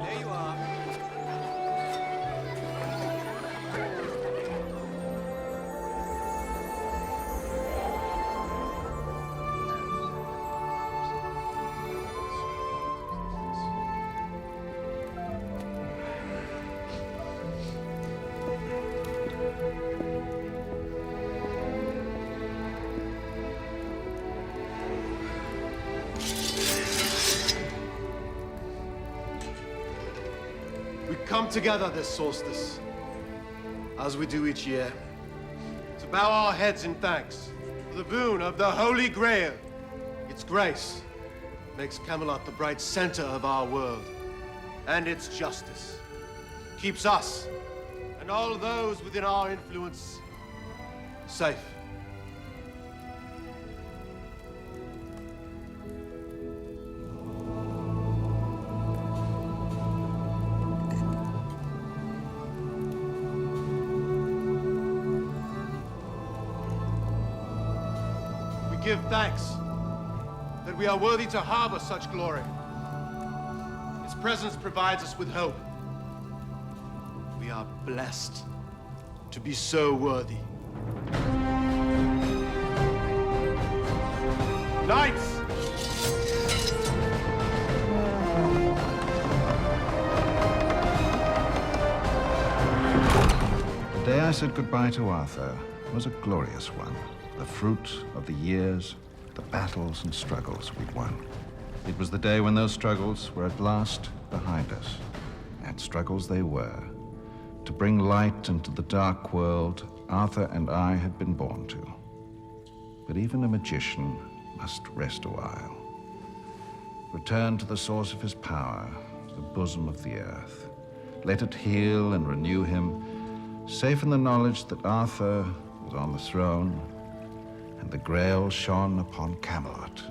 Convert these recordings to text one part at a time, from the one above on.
There you are. We come together this solstice, as we do each year, to bow our heads in thanks for the boon of the Holy Grail. Its grace makes Camelot the bright center of our world, and its justice keeps us and all those within our influence safe. Give thanks that we are worthy to harbor such glory. Its presence provides us with hope. We are blessed to be so worthy. Knights! The day I said goodbye to Arthur was a glorious one. The fruit of the years, the battles and struggles we'd won. It was the day when those struggles were at last behind us. And struggles they were. To bring light into the dark world Arthur and I had been born to. But even a magician must rest a while. Return to the source of his power, the bosom of the earth. Let it heal and renew him, safe in the knowledge that Arthur was on the throne and the Grail shone upon Camelot.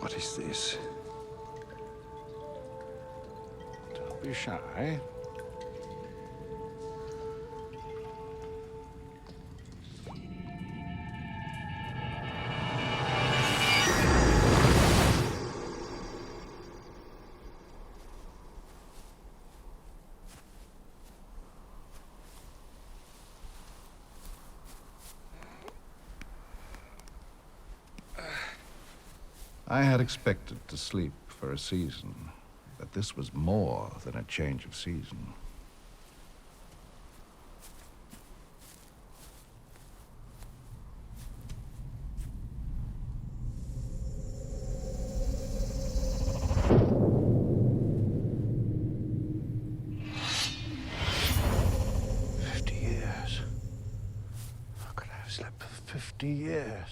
What is this? Don't be shy. I had expected to sleep for a season, but this was more than a change of season. $50 How could I have slept for 50 years?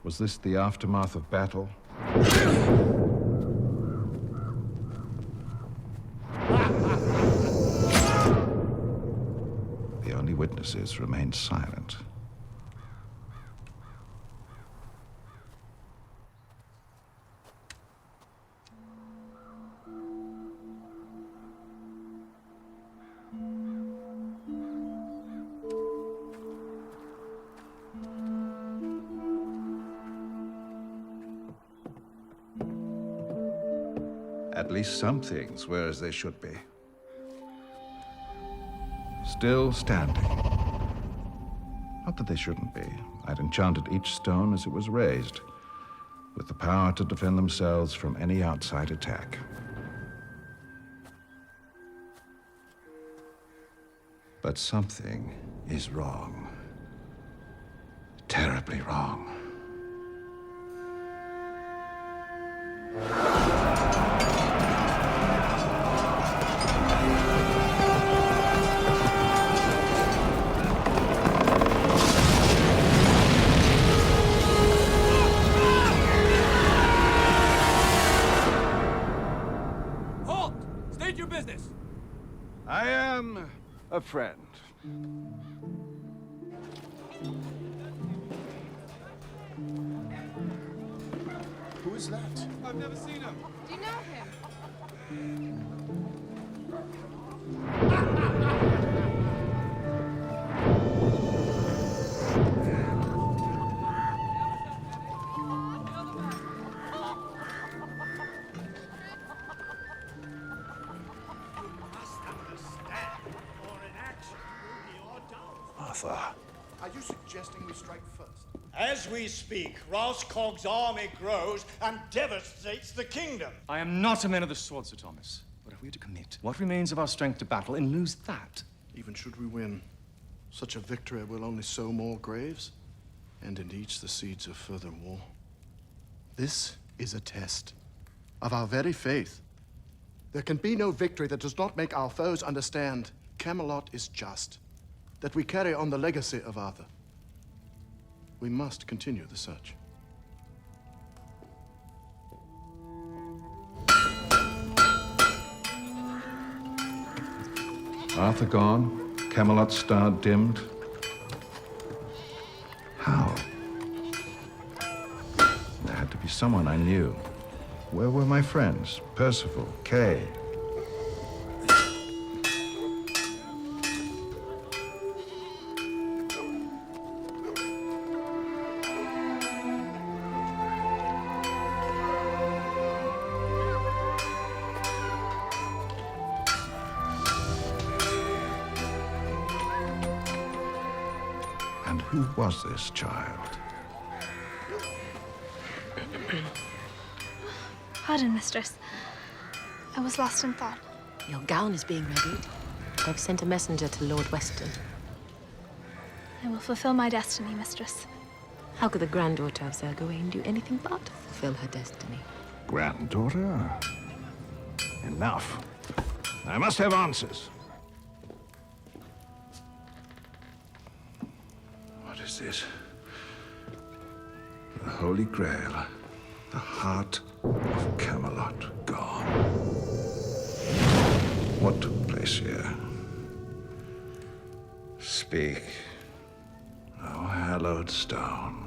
Was this the aftermath of battle? The only witnesses remained silent. At least some things were as they should be. Still standing. Not that they shouldn't be. I'd enchanted each stone as it was raised, with the power to defend themselves from any outside attack. But something is wrong. terribly wrong. Halt! State your business! I am a friend. Who is that? I've never seen him. Do you know him? Arthur. Are you suggesting we strike first? As we speak, Roscog's army grows and devastates the kingdom. I am not a man of the sword, Sir Thomas. But if we are to commit what remains of our strength to battle and lose that... Even should we win, such a victory will only sow more graves, and in each the seeds of further war. This is a test of our very faith. There can be no victory that does not make our foes understand Camelot is just, that we carry on the legacy of Arthur. We must continue the search. Arthur gone, Camelot's star dimmed. How? There had to be someone I knew. Where were my friends? Percival, Kay. And who was this child? Pardon, mistress. I was lost in thought. Your gown is being readied. I've sent a messenger to Lord Weston. I will fulfill my destiny, mistress. How could the granddaughter of Sir Gawain do anything but fulfill her destiny? Granddaughter? Enough. I must have answers. What is this? The Holy Grail. The heart of Camelot gone. What took place here? Speak, O hallowed stone.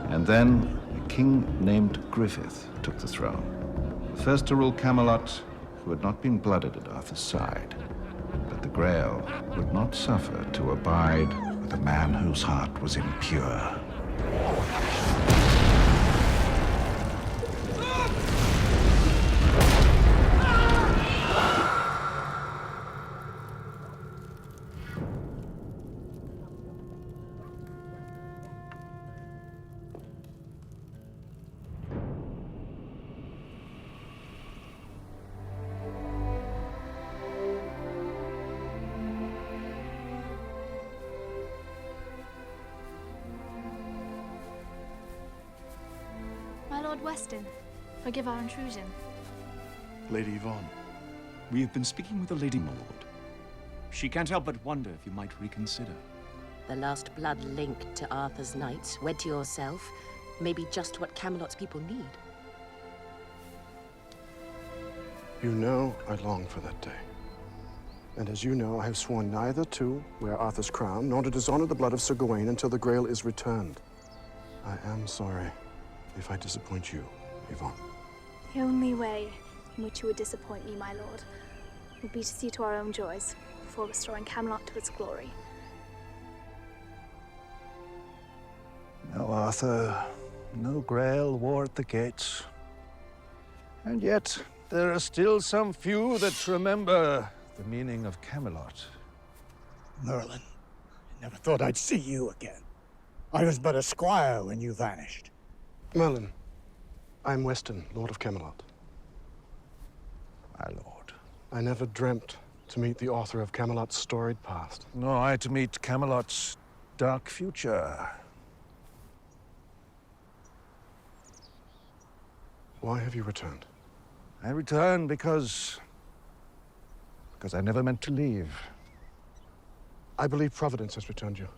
And then a king named Griffith took the throne. The first to rule Camelot, who had not been blooded at Arthur's side. But the Grail would not suffer to abide with a man whose heart was impure. My Lord Weston, forgive our intrusion. Lady Yvonne. We have been speaking with the lady, my lord. She can't help but wonder if you might reconsider. The last blood link to Arthur's knights, wed to yourself, may be just what Camelot's people need. You know I long for that day. And as you know, I have sworn neither to wear Arthur's crown, nor to dishonor the blood of Sir Gawain until the Grail is returned. I am sorry if I disappoint you, Yvonne. The only way in which you would disappoint me, my lord, would be to see to our own joys before restoring Camelot to its glory. No Arthur, no Grail war at the gates. And yet, there are still some few that remember the meaning of Camelot. Merlin, I never thought I'd see you again. I was but a squire when you vanished. Merlin, I'm Weston, Lord of Camelot. my lord. I never dreamt to meet the author of Camelot's storied past. Nor I to meet Camelot's dark future. Why have you returned? I return because I never meant to leave. I believe Providence has returned you.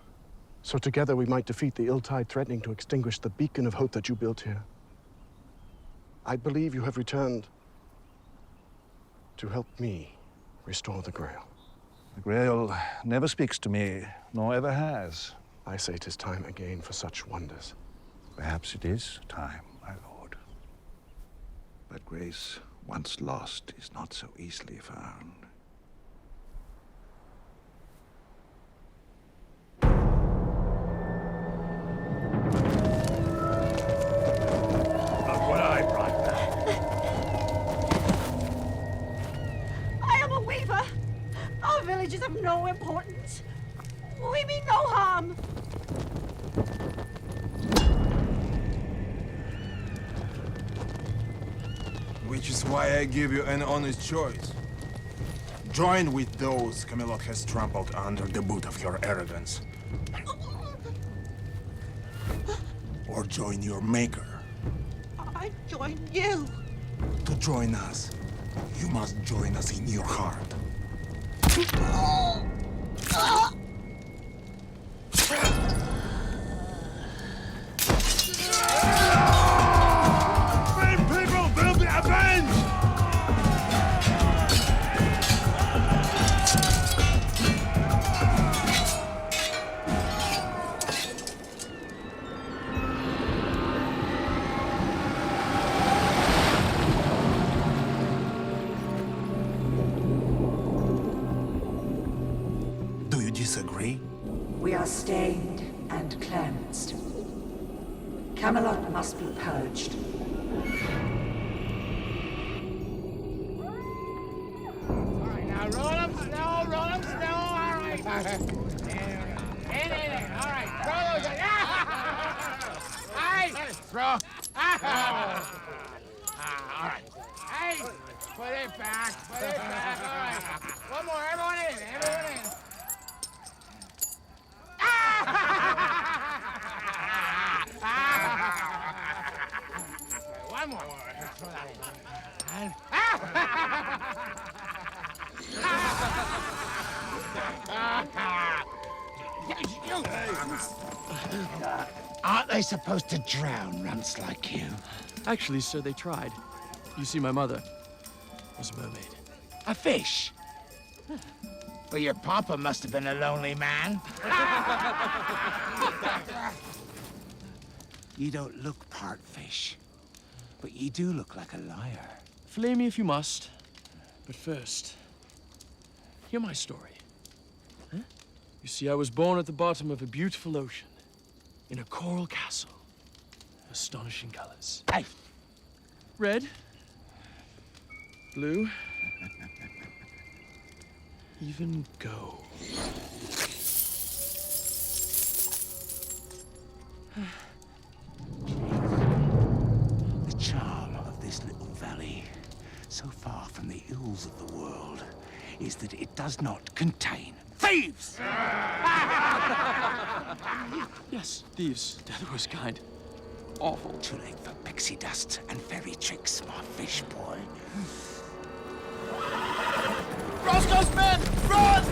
So together we might defeat the ill tide threatening to extinguish the beacon of hope that you built here. I believe you have returned to help me restore the Grail. The Grail never speaks to me, nor ever has. I say 'tis time again for such wonders. Perhaps it is time, my lord. But grace, once lost, is not so easily found. Look what I brought back. I am a weaver. Our village is of no importance. We mean no harm. Which is why I give you an honest choice. Join with those Camelot has trampled under the boot of your arrogance. Or join your maker. I join you. To join us, you must join us in your heart. Brave people will be avenged! Do you disagree? We are stained and cleansed. Camelot must be purged. Now roll them slow, all right. In, all right, throw those in. All right, throw. All right. Hey, put it back, all right. One more, everyone in. One more. Throw that in. Aren't they supposed to drown runts like you? Actually, sir, they tried. You see, my mother was a mermaid. A fish? Well, your papa must have been a lonely man. You don't look part fish, but you do look like a liar. Flay me if you must. But first, hear my story. Huh? You see, I was born at the bottom of a beautiful ocean, in a coral castle. Astonishing colors. Hey! Red, blue, even gold. The charm of this little valley, so far from the ills of the world, is that it does not contain thieves! Yes, thieves. They're the worst kind. Awful. Too late for pixie dust and fairy tricks, my fish boy. Roscoe's men, run!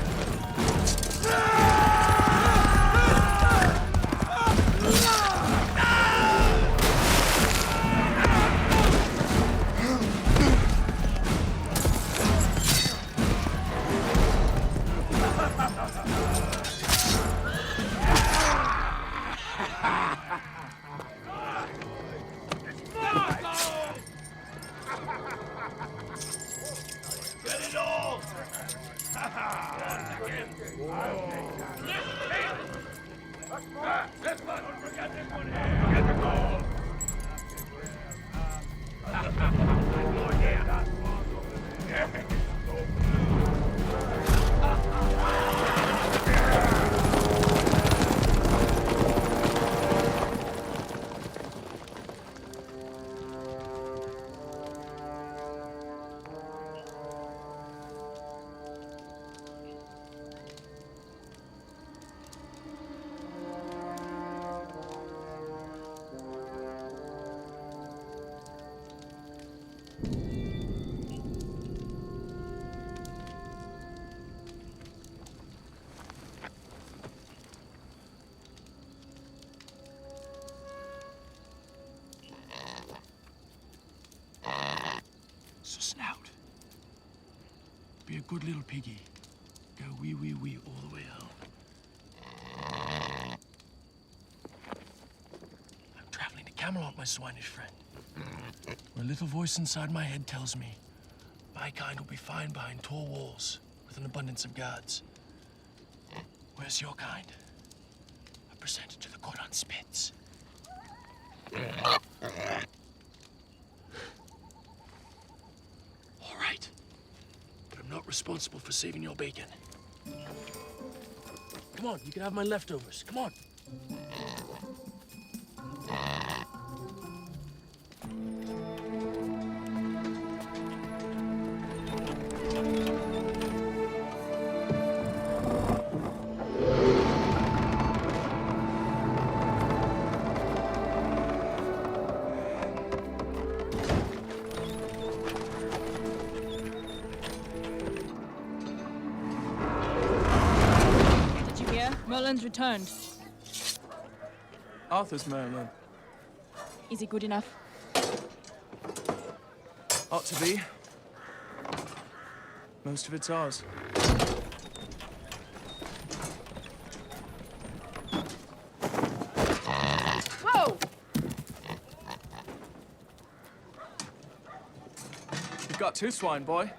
So snout. Be a good little piggy. Go wee wee wee all the way home. I'm traveling to Camelot, my swinish friend. Where a little voice inside my head tells me my kind will be fine behind tall walls with an abundance of guards. Where's your kind? I present it to the court on spits. All right. But I'm not responsible for saving your bacon. Come on, you can have my leftovers. Come on. Merlin's returned. Arthur's Merlin. Is he good enough? Ought to be. Most of it's ours. Whoa! You've got two swine, boy.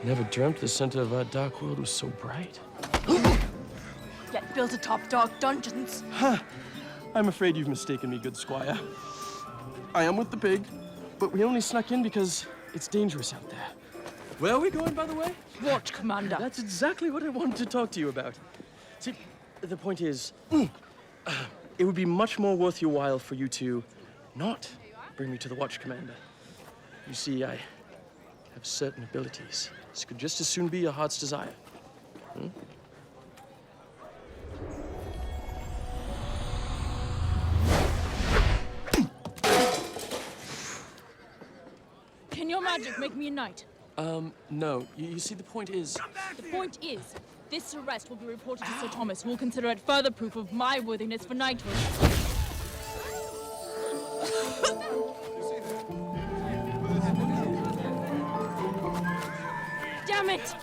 Never dreamt the center of our dark world was so bright. Yet built atop dark dungeons. Huh. I'm afraid you've mistaken me, good squire. I am with the pig, but we only snuck in because it's dangerous out there. Where are we going, by the way? Watch, Commander. That's exactly what I wanted to talk to you about. See, the point is, it would be much more worth your while for you to not bring me to the Watch, Commander. You see, I have certain abilities. This could just as soon be your heart's desire. Hmm? Can your magic make me a knight? No. You see, the point is... The point is, this arrest will be reported to Sir Thomas, who will consider it further proof of my worthiness for knighthood. Damn it!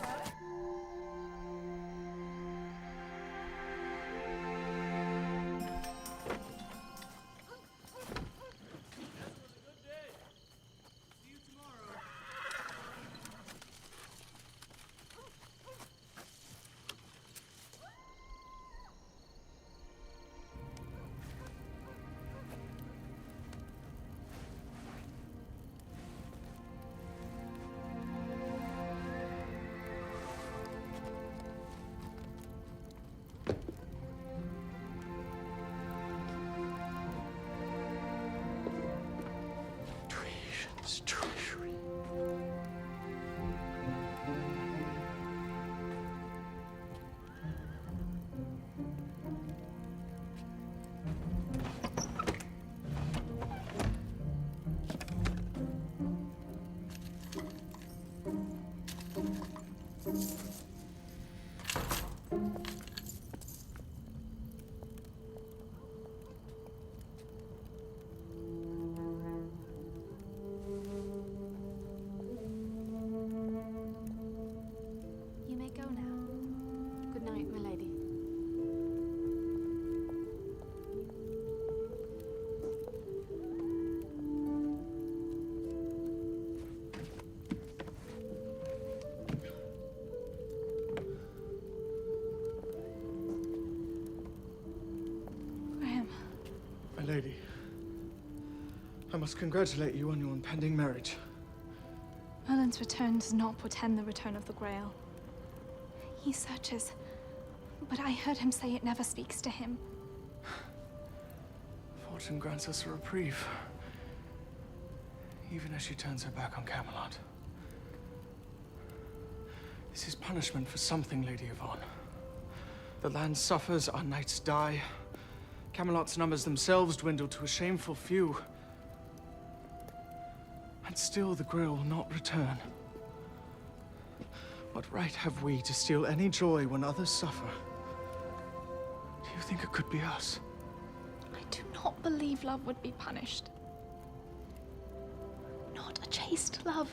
Treasury. You may go now. Good night, my lady. Graham. My lady, I must congratulate you on your impending marriage. Merlin's return does not portend the return of the Grail. He searches, but I heard him say it never speaks to him. Fortune grants us a reprieve, even as she turns her back on Camelot. This is punishment for something, Lady Yvonne. The land suffers, our knights die. Camelot's numbers themselves dwindle to a shameful few. And still the Grail will not return. What right have we to steal any joy when others suffer? Do you think it could be us? I do not believe love would be punished. Not a chaste love.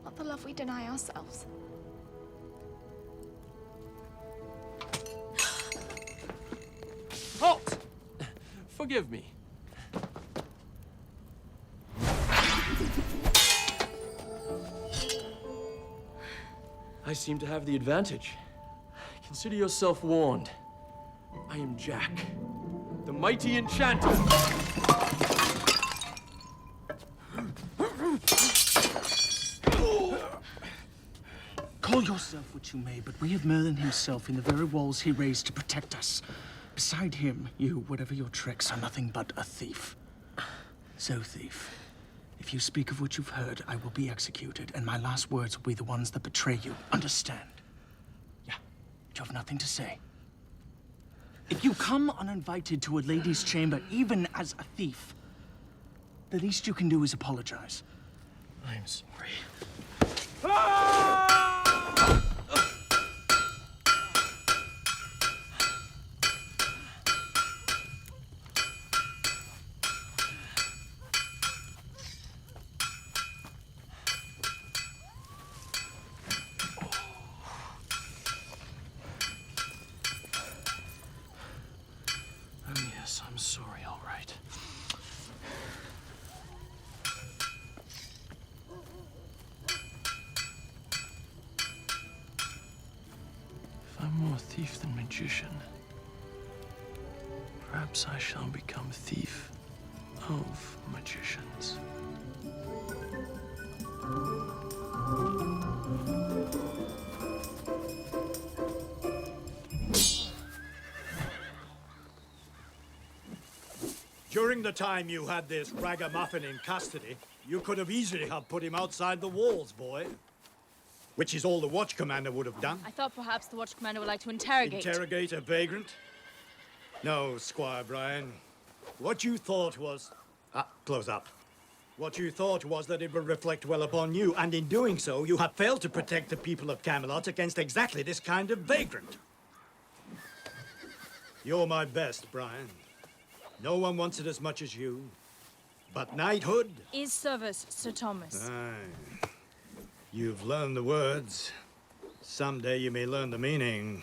Not the love we deny ourselves. Halt! Forgive me. I seem to have the advantage. Consider yourself warned. I am Jack, the mighty enchanter. Call yourself what you may, but we have Merlin himself in the very walls he raised to protect us. Beside him, you, whatever your tricks, are nothing but a thief. So, thief, if you speak of what you've heard, I will be executed, and my last words will be the ones that betray you. Understand? Yeah, you have nothing to say. If you come uninvited to a lady's chamber, even as a thief, the least you can do is apologize. I'm sorry. I'm sorry, all right. If I'm more thief than magician, perhaps I shall become thief of magicians. During the time you had this ragamuffin in custody, you could have easily have put him outside the walls, boy. Which is all the watch commander would have done. I thought perhaps the watch commander would like to interrogate. Interrogate a vagrant? No, Squire Brian. What you thought was... close up. What you thought was that it would reflect well upon you, and in doing so, you have failed to protect the people of Camelot against exactly this kind of vagrant. You're my best, Brian. No one wants it as much as you. But knighthood? Is service, Sir Thomas. Aye. You've learned the words. Someday you may learn the meaning.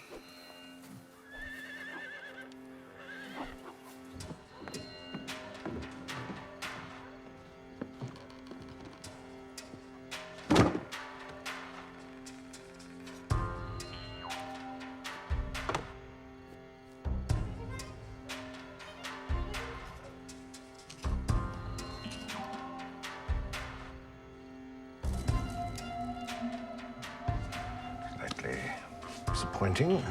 Disappointing.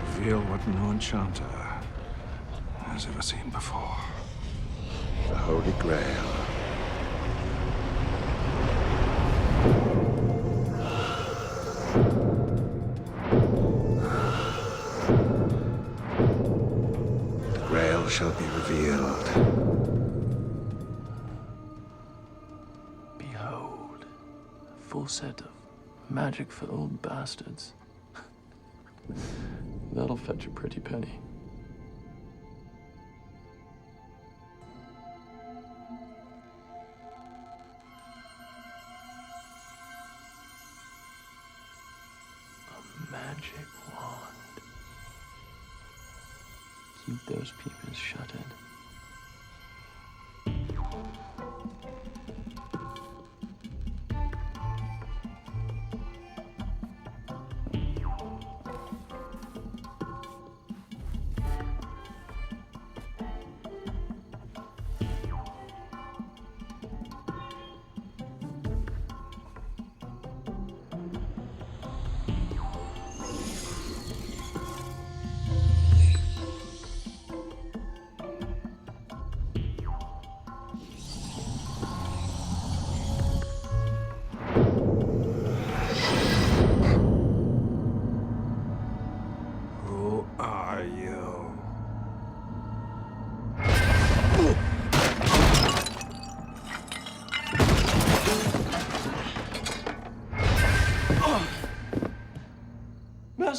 Reveal what no enchanter has ever seen before. The Holy Grail. Shall be revealed. Behold, a full set of magic for old bastards. That'll fetch a pretty penny. A magic wand. Keep those peepers shuttered.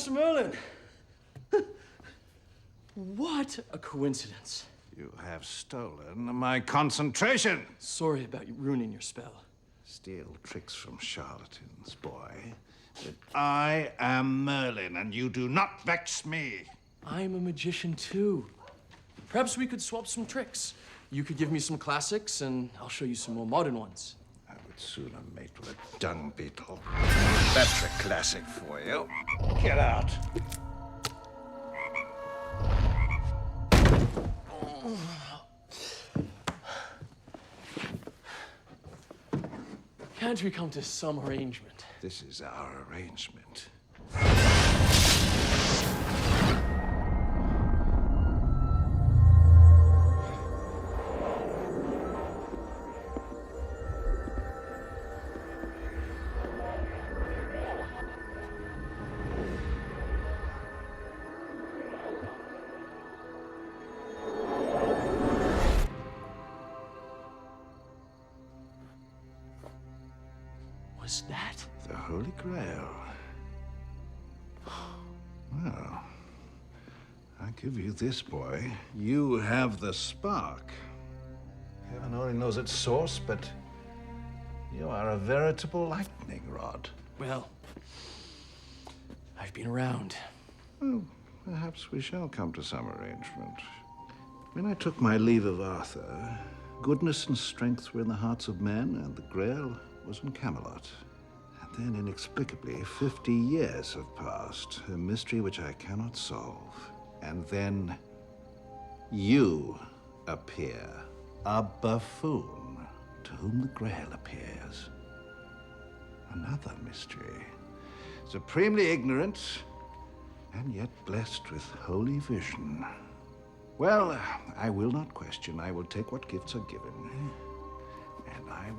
Master Merlin! What a coincidence. You have stolen my concentration. Sorry about you ruining your spell. Steal tricks from charlatans, boy. But I am Merlin, and you do not vex me. I'm a magician, too. Perhaps we could swap some tricks. You could give me some classics, and I'll show you some more modern ones. I would sooner mate with a dung beetle. That's a classic for you. Get out. Can't we come to some arrangement? This is our arrangement. Was that? The Holy Grail. Well, I give you this, boy. You have the spark. Heaven only knows its source, but you are a veritable lightning rod. Well, I've been around. Well, perhaps we shall come to some arrangement. When I took my leave of Arthur, goodness and strength were in the hearts of men, and the Grail was in Camelot. And then, inexplicably, 50 years have passed, a mystery which I cannot solve. And then you appear, a buffoon to whom the Grail appears. Another mystery, supremely ignorant, and yet blessed with holy vision. Well, I will not question. I will take what gifts are given. And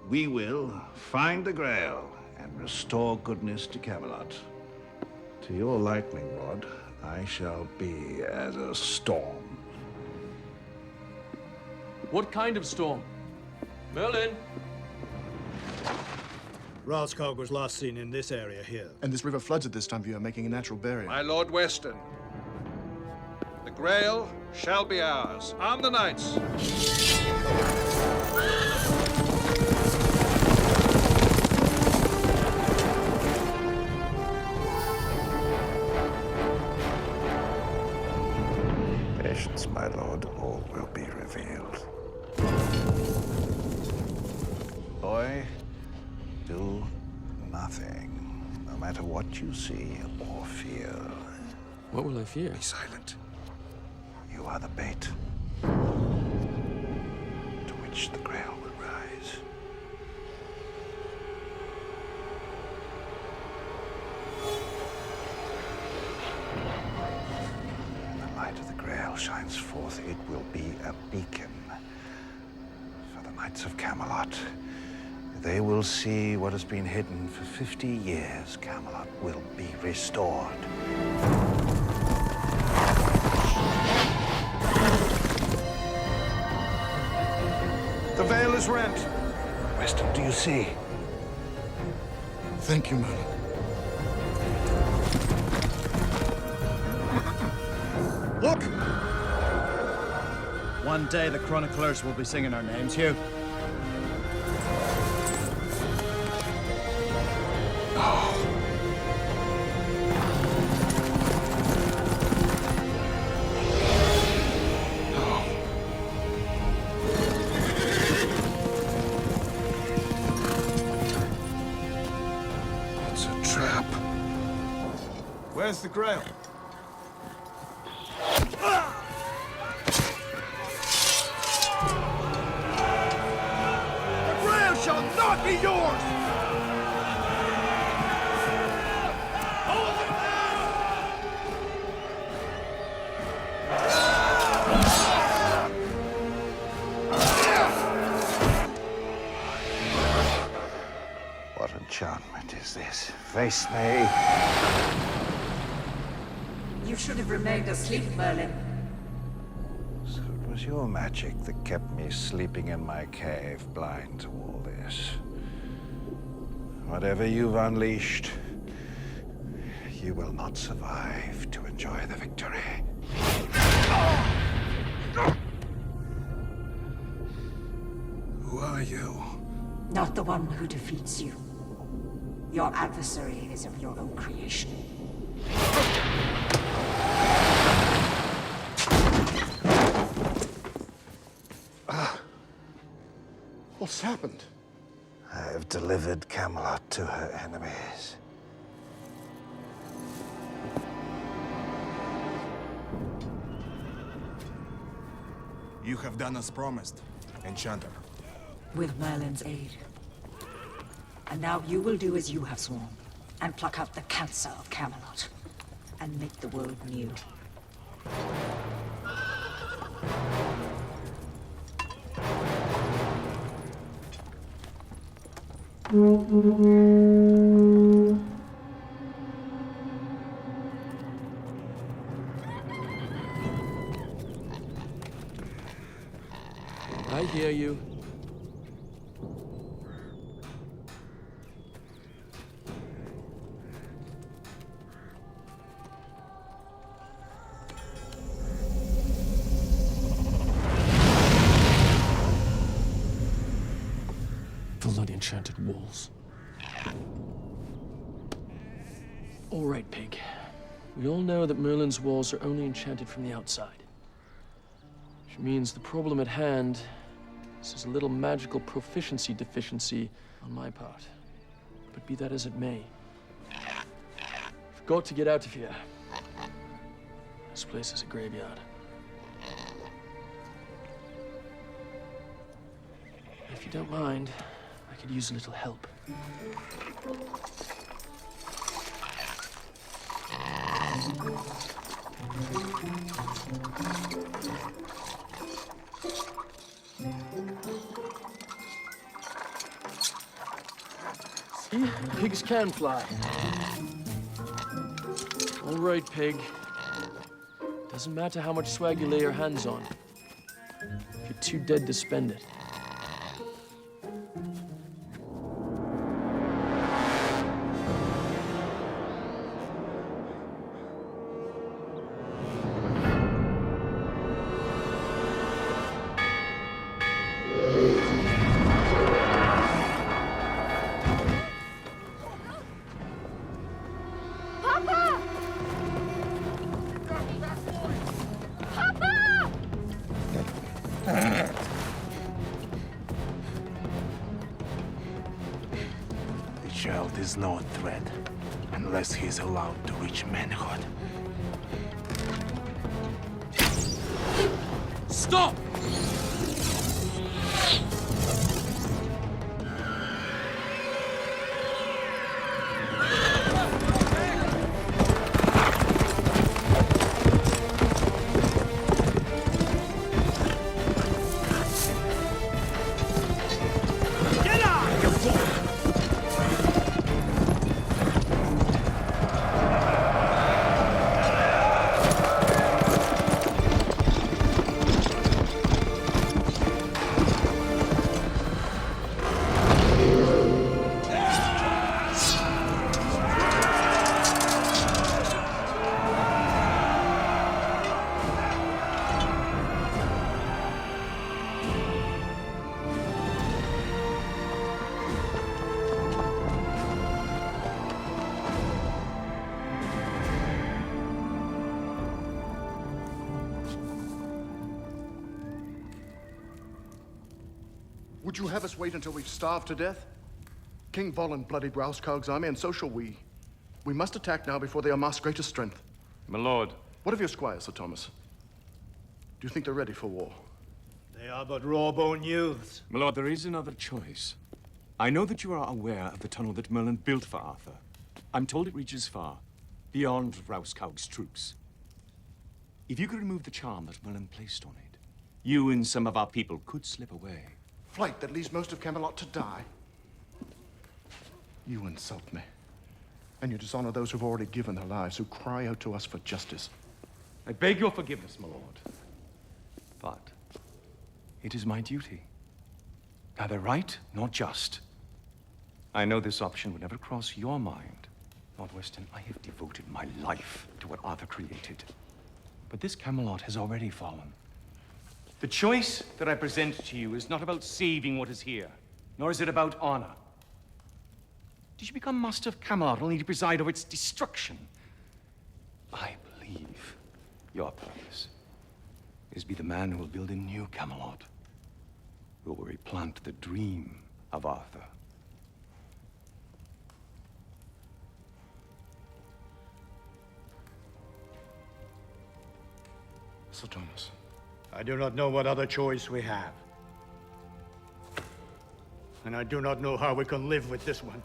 we will find the Grail and restore goodness to Camelot. To your lightning rod, I shall be as a storm. What kind of storm? Merlin! Ralskog was last seen in this area here. And this river floods at this time of year, making a natural barrier. My Lord Weston, the Grail shall be ours. Arm the knights. Patience, my lord, all will be revealed. Boy, do nothing, no matter what you see or feel. What will I fear? Be silent. You are the bait to which the Grail will rise. When the light of the Grail shines forth, it will be a beacon for the Knights of Camelot. They will see what has been hidden for 50 years. Camelot will be restored. The veil is rent. Weston, do you see? Thank you, Merlin. Look! One day the chroniclers will be singing our names, Hugh. It's a trap. Where's the Grail? The Grail shall not be yours! What enchantment is this? Face me. You should have remained asleep, Merlin. So it was your magic that kept me sleeping in my cave, blind to all this. Whatever you've unleashed, You will not survive to enjoy the victory. Who are you? Not the one who defeats you. Your adversary is of your own creation. What's happened? I have delivered Camelot to her enemies. You have done as promised, Enchanter. With Merlin's aid. And now you will do as you have sworn, and pluck out the cancer of Camelot, and make the world new. I hear you. Bloody enchanted walls. All right, Pig. We all know that Merlin's walls are only enchanted from the outside. Which means the problem at hand is a little magical proficiency deficiency on my part. But be that as it may, I've got to get out of here. This place is a graveyard. If you don't mind, I could use a little help. See? Pigs can fly. All right, Pig. Doesn't matter how much swag you lay your hands on, if you're too dead to spend it. The child is no threat, unless he is allowed to reach manhood. Stop! Would you have us wait until we've starved to death? King Volin bloodied Rauskog's army, and so shall we. We must attack now before they amass greater strength. My lord. What of your squires, Sir Thomas? Do you think they're ready for war? They are but raw-boned youths. My lord, there is another choice. I know that you are aware of the tunnel that Merlin built for Arthur. I'm told it reaches far, beyond Rauskog's troops. If you could remove the charm that Merlin placed on it, you and some of our people could slip away. Flight that leaves most of Camelot to die? You insult me. And you dishonor those who've already given their lives, who cry out to us for justice. I beg your forgiveness, my lord. But it is my duty. Neither right nor just. I know this option would never cross your mind, Northwestern, I have devoted my life to what Arthur created. But this Camelot has already fallen. The choice that I present to you is not about saving what is here, nor is it about honor. Did you become master of Camelot only to preside over its destruction? I believe your purpose is to be the man who will build a new Camelot, who will replant the dream of Arthur. Sir Thomas. I do not know what other choice we have. And I do not know how we can live with this one.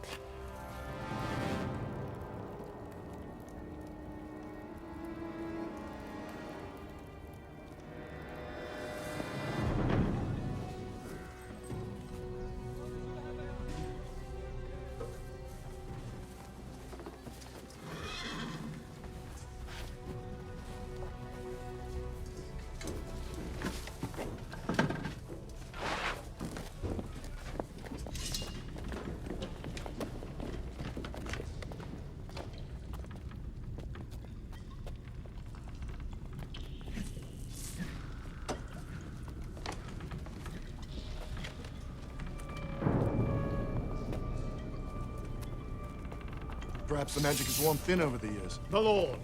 Perhaps the magic has worn thin over the years. My lord,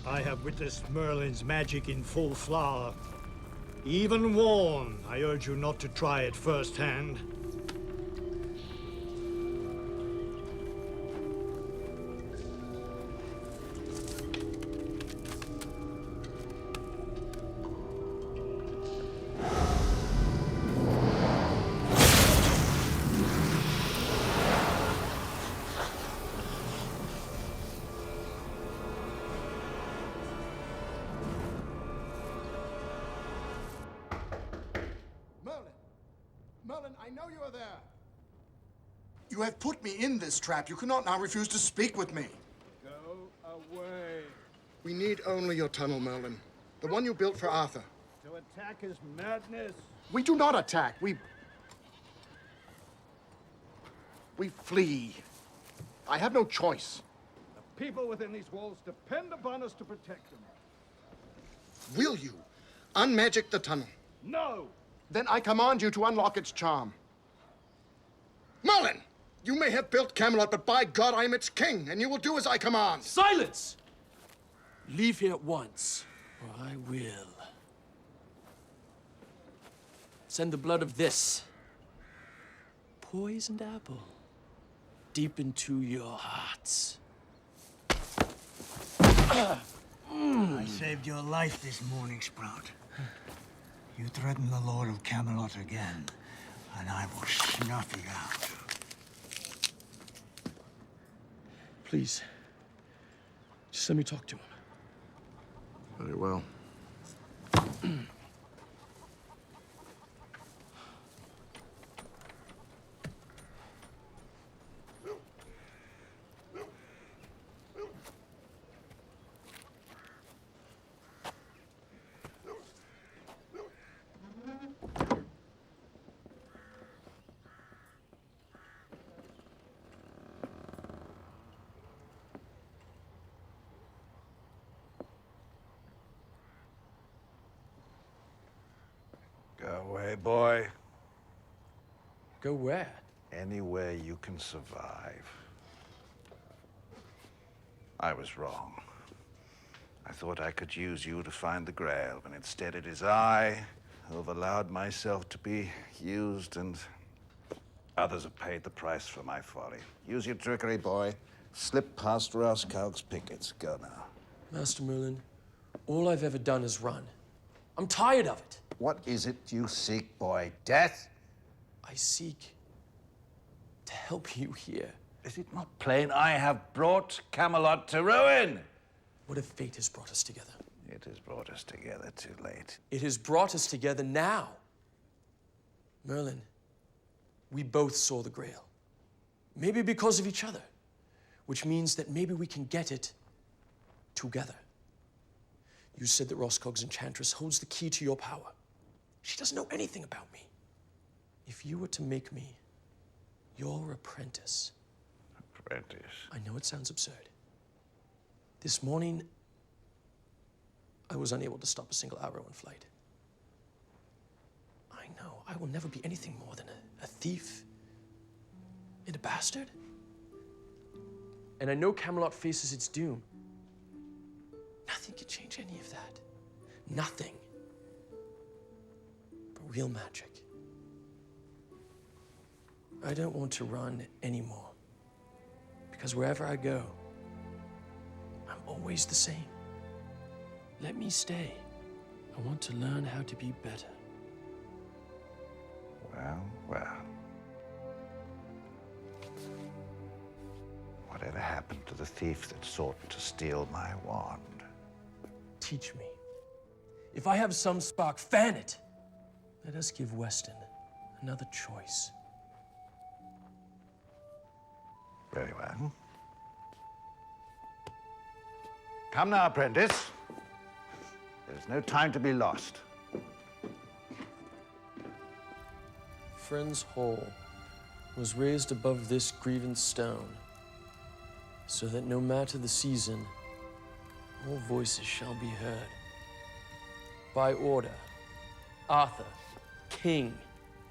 I have witnessed Merlin's magic in full flower. Even warn, I urge you not to try it firsthand. Merlin, I know you are there. You have put me in this trap. You cannot now refuse to speak with me. Go away. We need only your tunnel, Merlin. The one you built for Arthur. To attack is madness. We do not attack. We flee. I have no choice. The people within these walls depend upon us to protect them. Will you unmagic the tunnel? No! Then I command you to unlock its charm. Merlin! You may have built Camelot, but by God, I am its king, and you will do as I command. Silence! Leave here at once, or I will. Send the blood of this poisoned apple deep into your hearts. I saved your life this morning, Sprout. You threaten the Lord of Camelot again, and I will snuff you out. Please, just let me talk to him. Very well. Go away, boy. Go where? Anywhere you can survive. I was wrong. I thought I could use you to find the Grail, but instead it is I who have allowed myself to be used, and others have paid the price for my folly. Use your trickery, boy. Slip past Rauskauk's pickets. Go now. Master Merlin, all I've ever done is run. I'm tired of it. What is it you seek, boy? Death? I seek to help you here. Is it not plain I have brought Camelot to ruin? What if fate has brought us together? It has brought us together too late. It has brought us together now. Merlin, we both saw the Grail. Maybe because of each other, which means that maybe we can get it together. You said that Rauskauk's enchantress holds the key to your power. She doesn't know anything about me. If you were to make me your apprentice, Apprentice. I know it sounds absurd. This morning, I was unable to stop a single arrow in flight. I know I will never be anything more than a thief and a bastard. And I know Camelot faces its doom. Nothing can change any of that. Nothing. But real magic. I don't want to run anymore. Because wherever I go, I'm always the same. Let me stay. I want to learn how to be better. Well, well. Whatever happened to the thief that sought to steal my wand? Teach me. If I have some spark, fan it. Let us give Weston another choice. Very well. Come now, Apprentice. There's no time to be lost. Friend's Hall was raised above this grievance stone, so that no matter the season, all voices shall be heard. By order, Arthur, King,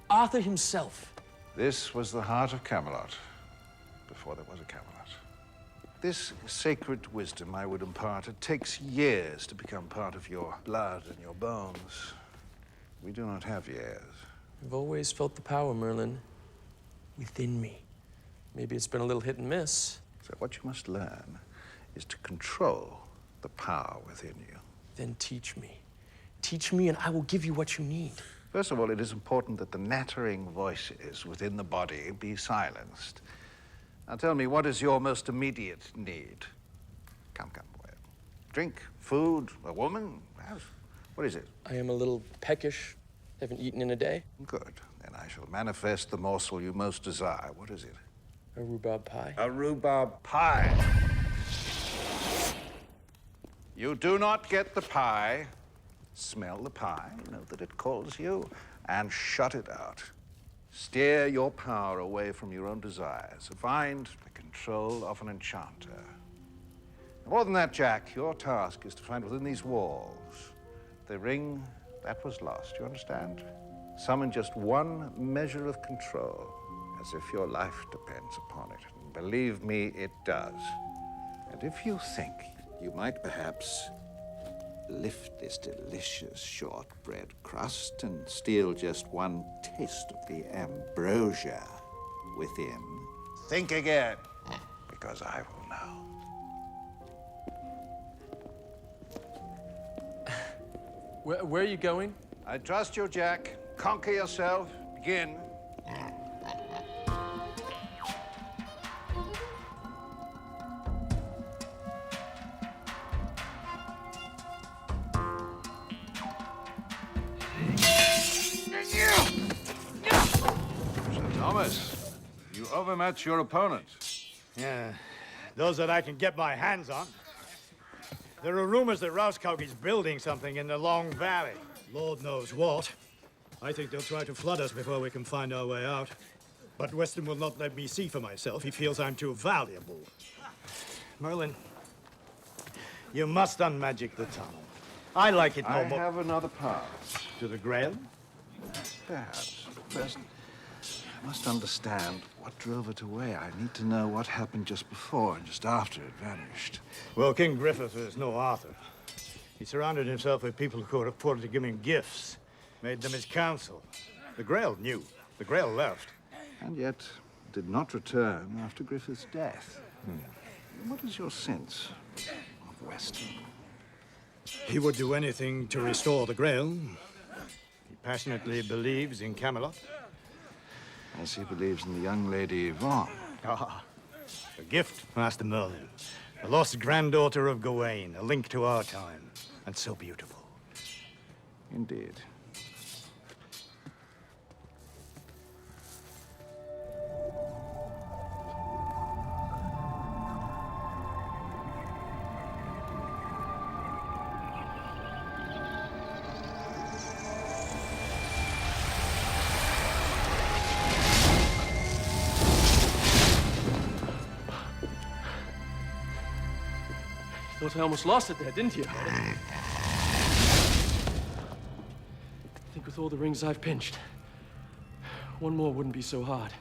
Arthur himself. This was the heart of Camelot, before there was a Camelot. This sacred wisdom I would impart, it takes years to become part of your blood and your bones. We do not have years. I've always felt the power, Merlin, within me. Maybe it's been a little hit and miss. So what you must learn is to control the power within you. Then teach me. Teach me and I will give you what you need. First of all, it is important that the nattering voices within the body be silenced. Now tell me, what is your most immediate need? Come, boy. Drink, food, a woman? What is it? I am a little peckish. Haven't eaten in a day. Good. Then I shall manifest the morsel you most desire. What is it? A rhubarb pie. A rhubarb pie. You do not get the pie. Smell the pie, know that it calls you, and shut it out. Steer your power away from your own desires. Find the control of an enchanter. More than that, Jack, your task is to find within these walls the ring that was lost, you understand? Summon just one measure of control, as if your life depends upon it. And believe me, it does. And if you think you might perhaps lift this delicious shortbread crust and steal just one taste of the ambrosia within, think again, because I will know. Where are you going? I trust you, Jack. Conquer yourself. Begin. Thomas, you overmatched your opponent. Yeah, those that I can get my hands on. There are rumors that Rauskaug is building something in the Long Valley. Lord knows what. I think they'll try to flood us before we can find our way out. But Weston will not let me see for myself. He feels I'm too valuable. Merlin, you must unmagic the tunnel. I like it no more. I have another path. To the Grail? Perhaps. First, I must understand what drove it away. I need to know what happened just before and just after it vanished. Well, King Griffith is no Arthur. He surrounded himself with people who could afford to give him gifts, made them his counsel. The Grail knew. The Grail left. And yet did not return after Griffith's death. What is your sense of Weston? He would do anything to restore the Grail. He passionately believes in Camelot. As he believes in the young lady Yvonne. Ah, a gift, Master Merlin. The lost granddaughter of Gawain, a link to our time, and so beautiful. Indeed. Thought I almost lost it there, didn't you? I think with all the rings I've pinched, one more wouldn't be so hard.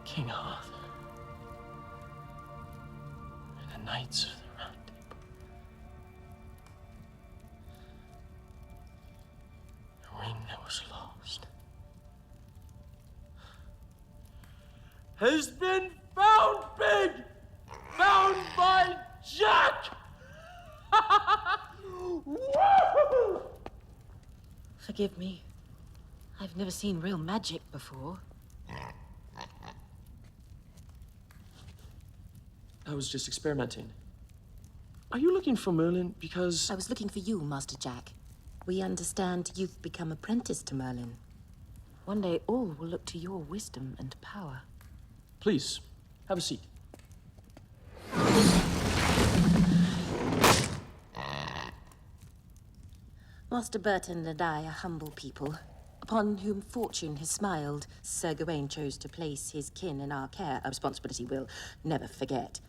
King Arthur and the Knights of the Round Table. The ring that was lost has been found, Pig! Found by Jack! Woo! Forgive me. I've never seen real magic before. I was just experimenting. Are you looking for Merlin because... I was looking for you, Master Jack. We understand you've become apprentice to Merlin. One day all will look to your wisdom and power. Please, have a seat. Master Burton and I are humble people, upon whom fortune has smiled. Sir Gawain chose to place his kin in our care, a responsibility we'll never forget.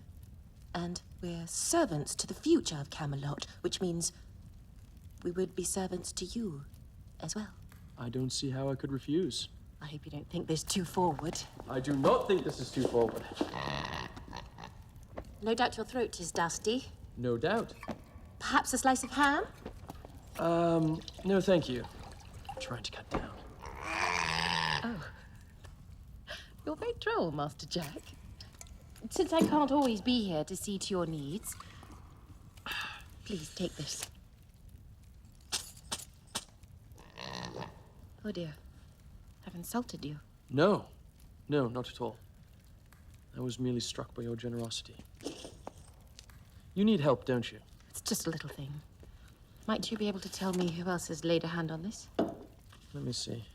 And we're servants to the future of Camelot, which means we would be servants to you as well. I don't see how I could refuse. I hope you don't think this too forward. I do not think this is too forward. No doubt your throat is dusty. No doubt. Perhaps a slice of ham? No thank you. I'm trying to cut down. Oh. You're very droll, Master Jack. Since I can't always be here to see to your needs, please take this. Oh dear. I've insulted you. No. No, not at all. I was merely struck by your generosity. You need help, don't you? It's just a little thing. Might you be able to tell me who else has laid a hand on this? Let me see.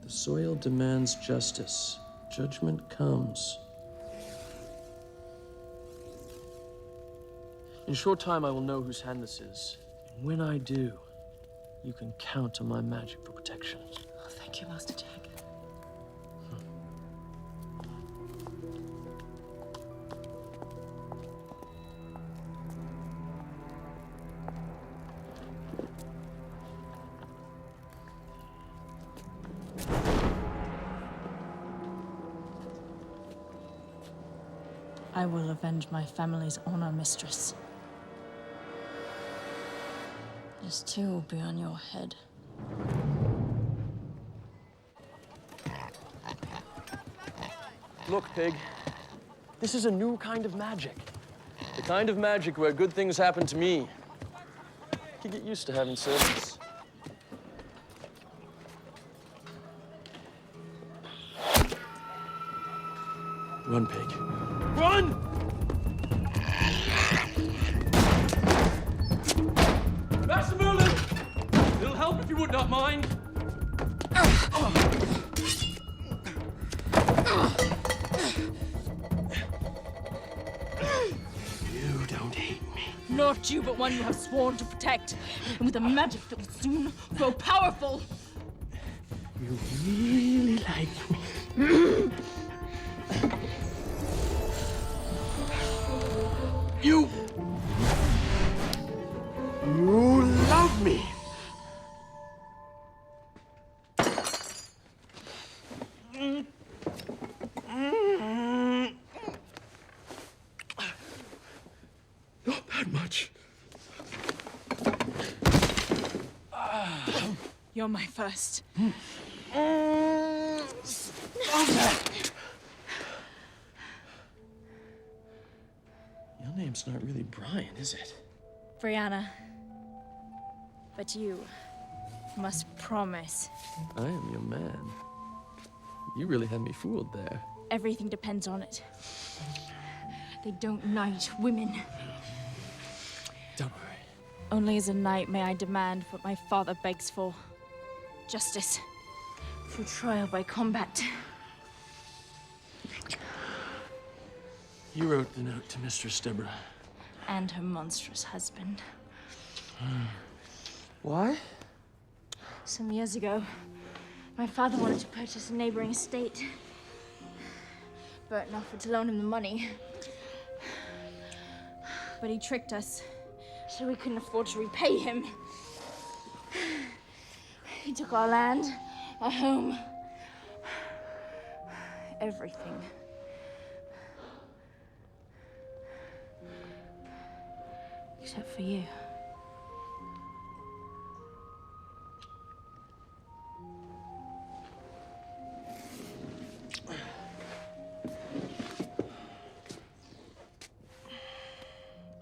The soil demands justice. Judgment comes. In short time, I will know whose hand this is. And when I do, you can count on my magic for protection. Oh, thank you, Master Jack. I will avenge my family's honor, mistress. This too will be on your head. Look, Pig. This is a new kind of magic. The kind of magic where good things happen to me. You get used to having servants. Run, Pig. Run! Master Merlin! It'll help if you would not mind. You don't hate me. Not you, but one you have sworn to protect, and with a magic that will soon grow powerful. You really like me. You love me. Not that much. You're my first. Stop that. Your name's not really Brian, is it? Brianna. But you, Must promise. I am your man. You really had me fooled there. Everything depends on it. They don't knight women. Don't worry. Only as a knight may I demand what my father begs for. Justice. For trial by combat. You wrote the note to Mistress Deborah. And her monstrous husband. Why? Some years ago, my father wanted to purchase a neighboring estate. Burton offered to loan him the money. But he tricked us, so we couldn't afford to repay him. He took our land, our home, everything. Except for you.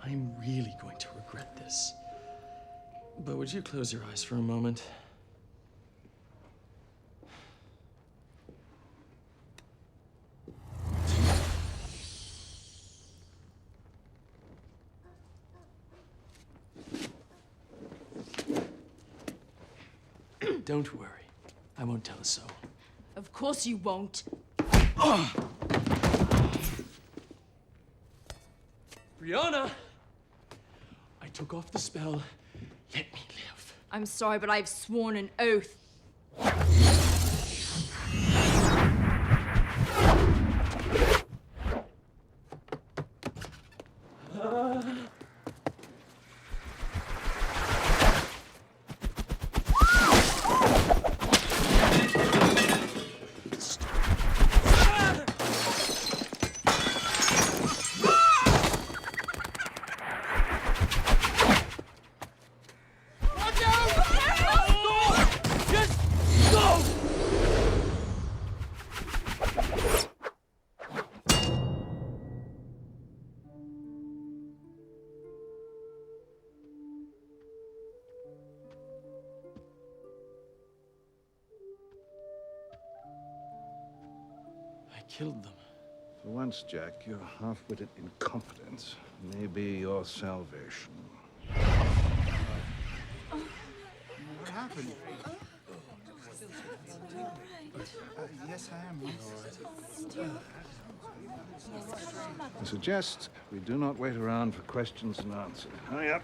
I'm really going to regret this. But would you close your eyes for a moment? Don't worry. I won't tell a soul. Of course you won't. Brianna! I took off the spell. Let me live. I'm sorry, but I've sworn an oath. Killed them. For once, Jack, your half-witted incompetence may be your salvation. What happened? Yes, I am. I suggest we do not wait around for questions and answers. Hurry up.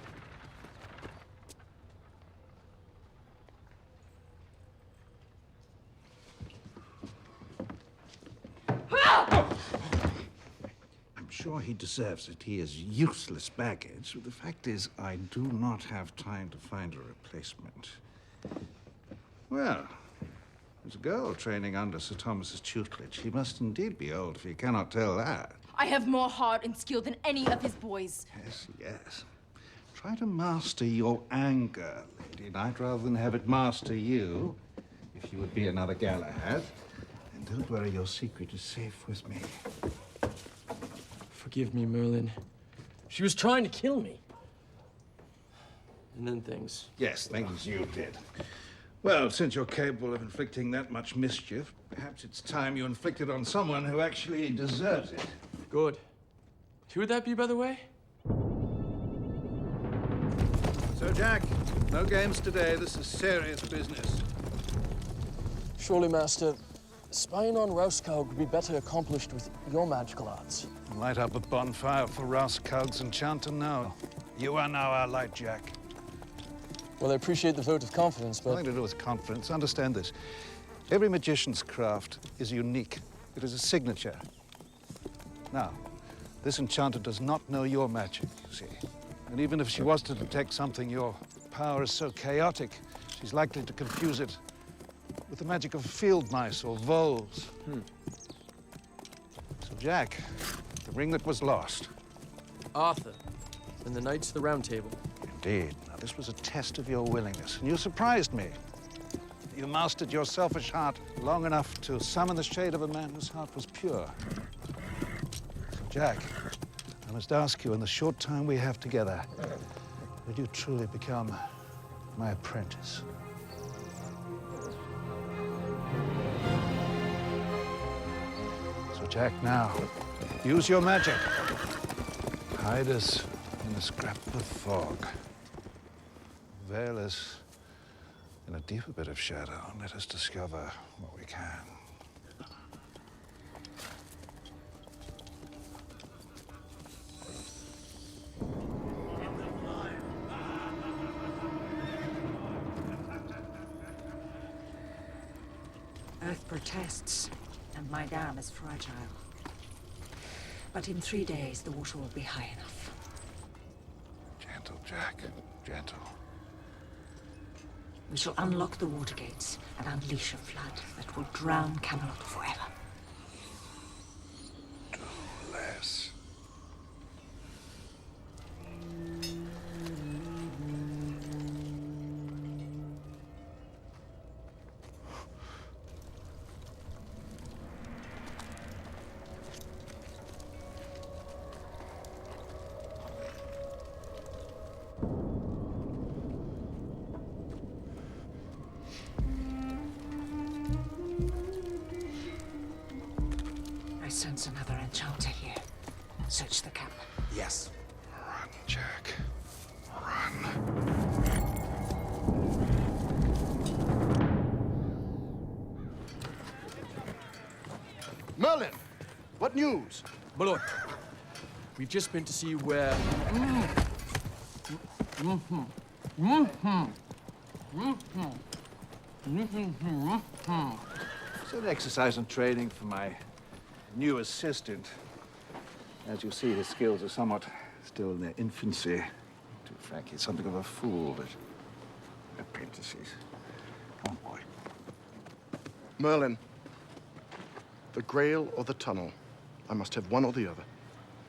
I'm sure he deserves it. He is useless baggage. The fact is, I do not have time to find a replacement. Well, there's a girl training under Sir Thomas's tutelage. He must indeed be old if he cannot tell that. I have more heart and skill than any of his boys. Yes, yes. Try to master your anger, Lady Knight, rather than have it master you, if you would be another Galahad. And don't worry, your secret is safe with me. Forgive me, Merlin. She was trying to kill me. And then things. Yes, things you did. Well, since you're capable of inflicting that much mischief, perhaps it's time you inflicted on someone who actually deserves it. Good. Who would that be, by the way? So, Jack, no games today. This is serious business. Surely, Master, spying on Rauskaug would be better accomplished with your magical arts. Light up a bonfire for Rauskaug's enchanter now. You are now our light, Jack. Well, I appreciate the vote of confidence, but... Nothing to do with confidence. Understand this. Every magician's craft is unique. It is a signature. Now, this enchanter does not know your magic, you see. And even if she was to detect something, your power is so chaotic, she's likely to confuse it with the magic of field mice or voles. So, Jack, the ring that was lost. Arthur and the Knights of the Round Table. Indeed. Now, this was a test of your willingness, and you surprised me. You mastered your selfish heart long enough to summon the shade of a man whose heart was pure. So, Jack, I must ask you, in the short time we have together, will you truly become my apprentice? Jack, now. Use your magic. Hide us in a scrap of fog. Veil us in a deeper bit of shadow and let us discover what we can. Earth protests, and my dam is fragile. But in 3 days, the water will be high enough. Gentle, Jack. Gentle. We shall unlock the water gates and unleash a flood that will drown Camelot forever. Do less. I sense another enchanter here. Search the camp. Yes. Run, Jack. Run. Merlin, what news? My lord, we've just been to see where... It's an exercise and training for my new assistant. As you see, his skills are somewhat still in their infancy. To be frank, he's something of a fool, but apprentices. Come on, boy. Merlin, the Grail or the tunnel? I must have one or the other.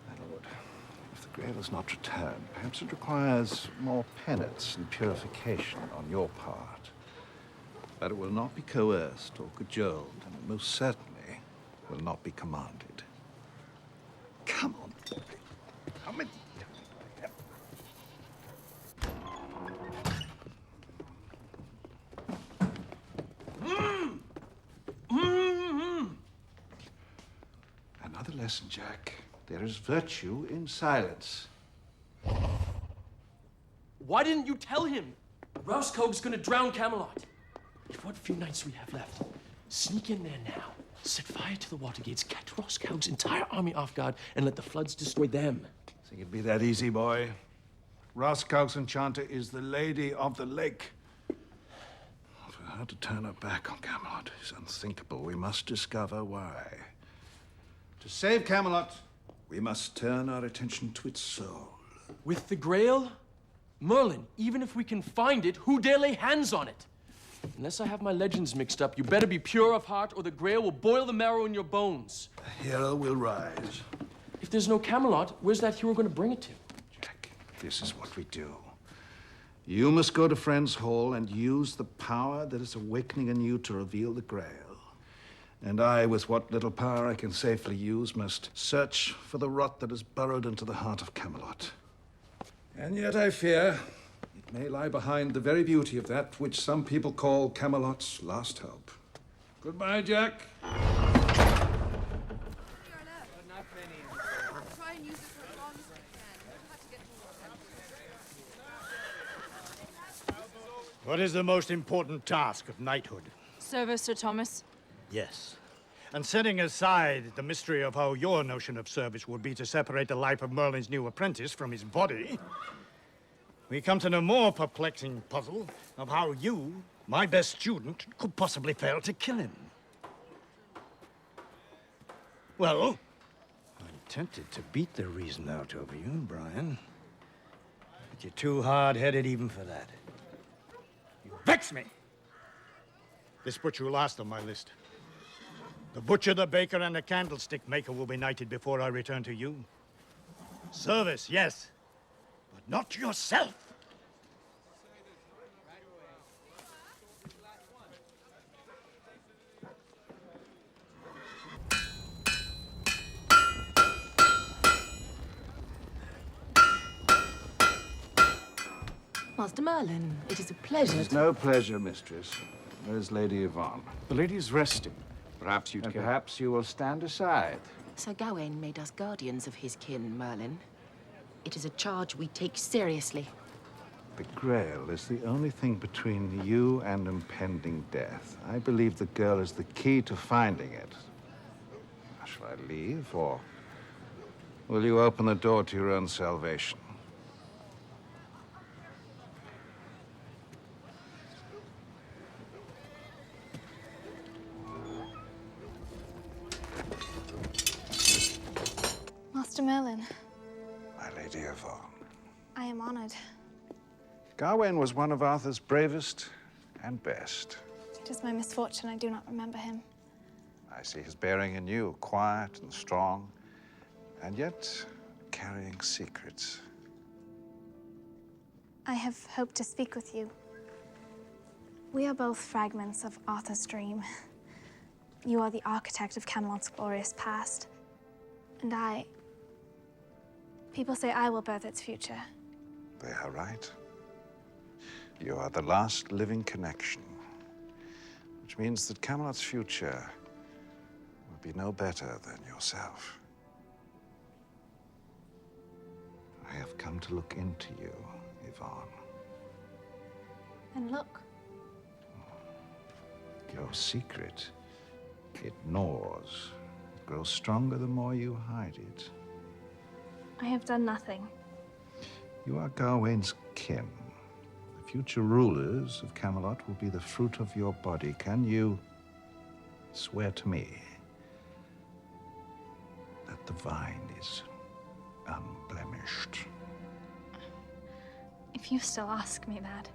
My lord, if the Grail is not returned, perhaps it requires more penance and purification on your part. But it will not be coerced or cajoled, and it most certainly will not be commanded. Come on, boy. Come in. Another lesson, Jack. There is virtue in silence. Why didn't you tell him? Rauskog's gonna drown Camelot. With what few nights we have left, sneak in there now, set fire to the water gates, catch Rauskog's entire army off guard, and let the floods destroy them. Think it'd be that easy, boy? Rauskog's enchanter is the Lady of the Lake. For her to turn her back on Camelot is unthinkable. We must discover why. To save Camelot, we must turn our attention to its soul. With the Grail? Merlin, even if we can find it, who dare lay hands on it? Unless I have my legends mixed up, you better be pure of heart or the Grail will boil the marrow in your bones. A hero will rise. If there's no Camelot, where's that hero going to bring it to? Jack, this is what we do. You must go to Friends Hall and use the power that is awakening in you to reveal the Grail. And I, with what little power I can safely use, must search for the rot that is burrowed into the heart of Camelot. And yet I fear it may lie behind the very beauty of that which some people call Camelot's last hope. Goodbye, Jack. What is the most important task of knighthood? Service, Sir Thomas. Yes. And setting aside the mystery of how your notion of service would be to separate the life of Merlin's new apprentice from his body, we come to the more perplexing puzzle of how you, my best student, could possibly fail to kill him. Well, I'm tempted to beat the reason out of you, Brian. But you're too hard-headed even for that. You vex me! This puts you last on my list. The butcher, the baker, and the candlestick maker will be knighted before I return to you. Service, yes, but not yourself. Master Merlin, it is a pleasure It's no pleasure, mistress. Where's Lady Yvonne? The lady is resting. Perhaps you'd And care. perhaps you will stand aside. Sir Gawain made us guardians of his kin, Merlin. It is a charge we take seriously. The Grail is the only thing between you and impending death. I believe the girl is the key to finding it. Shall I leave, or will you open the door to your own salvation? Master Merlin, My Lady Yvonne. I am honored. Gawain was one of Arthur's bravest and best. It is my misfortune I do not remember him. I see his bearing in you, quiet and strong, and yet carrying secrets. I have hoped to speak with you. We are both fragments of Arthur's dream. You are the architect of Camelot's glorious past. And I... People say I will birth its future. They are right. You are the last living connection, which means that Camelot's future will be no better than yourself. I have come to look into you, Yvonne. And look, Your secret, it gnaws. It grows stronger the more you hide it. I have done nothing. You are Gawain's kin. The future rulers of Camelot will be the fruit of your body. Can you swear to me that the vine is unblemished? If you still ask me that,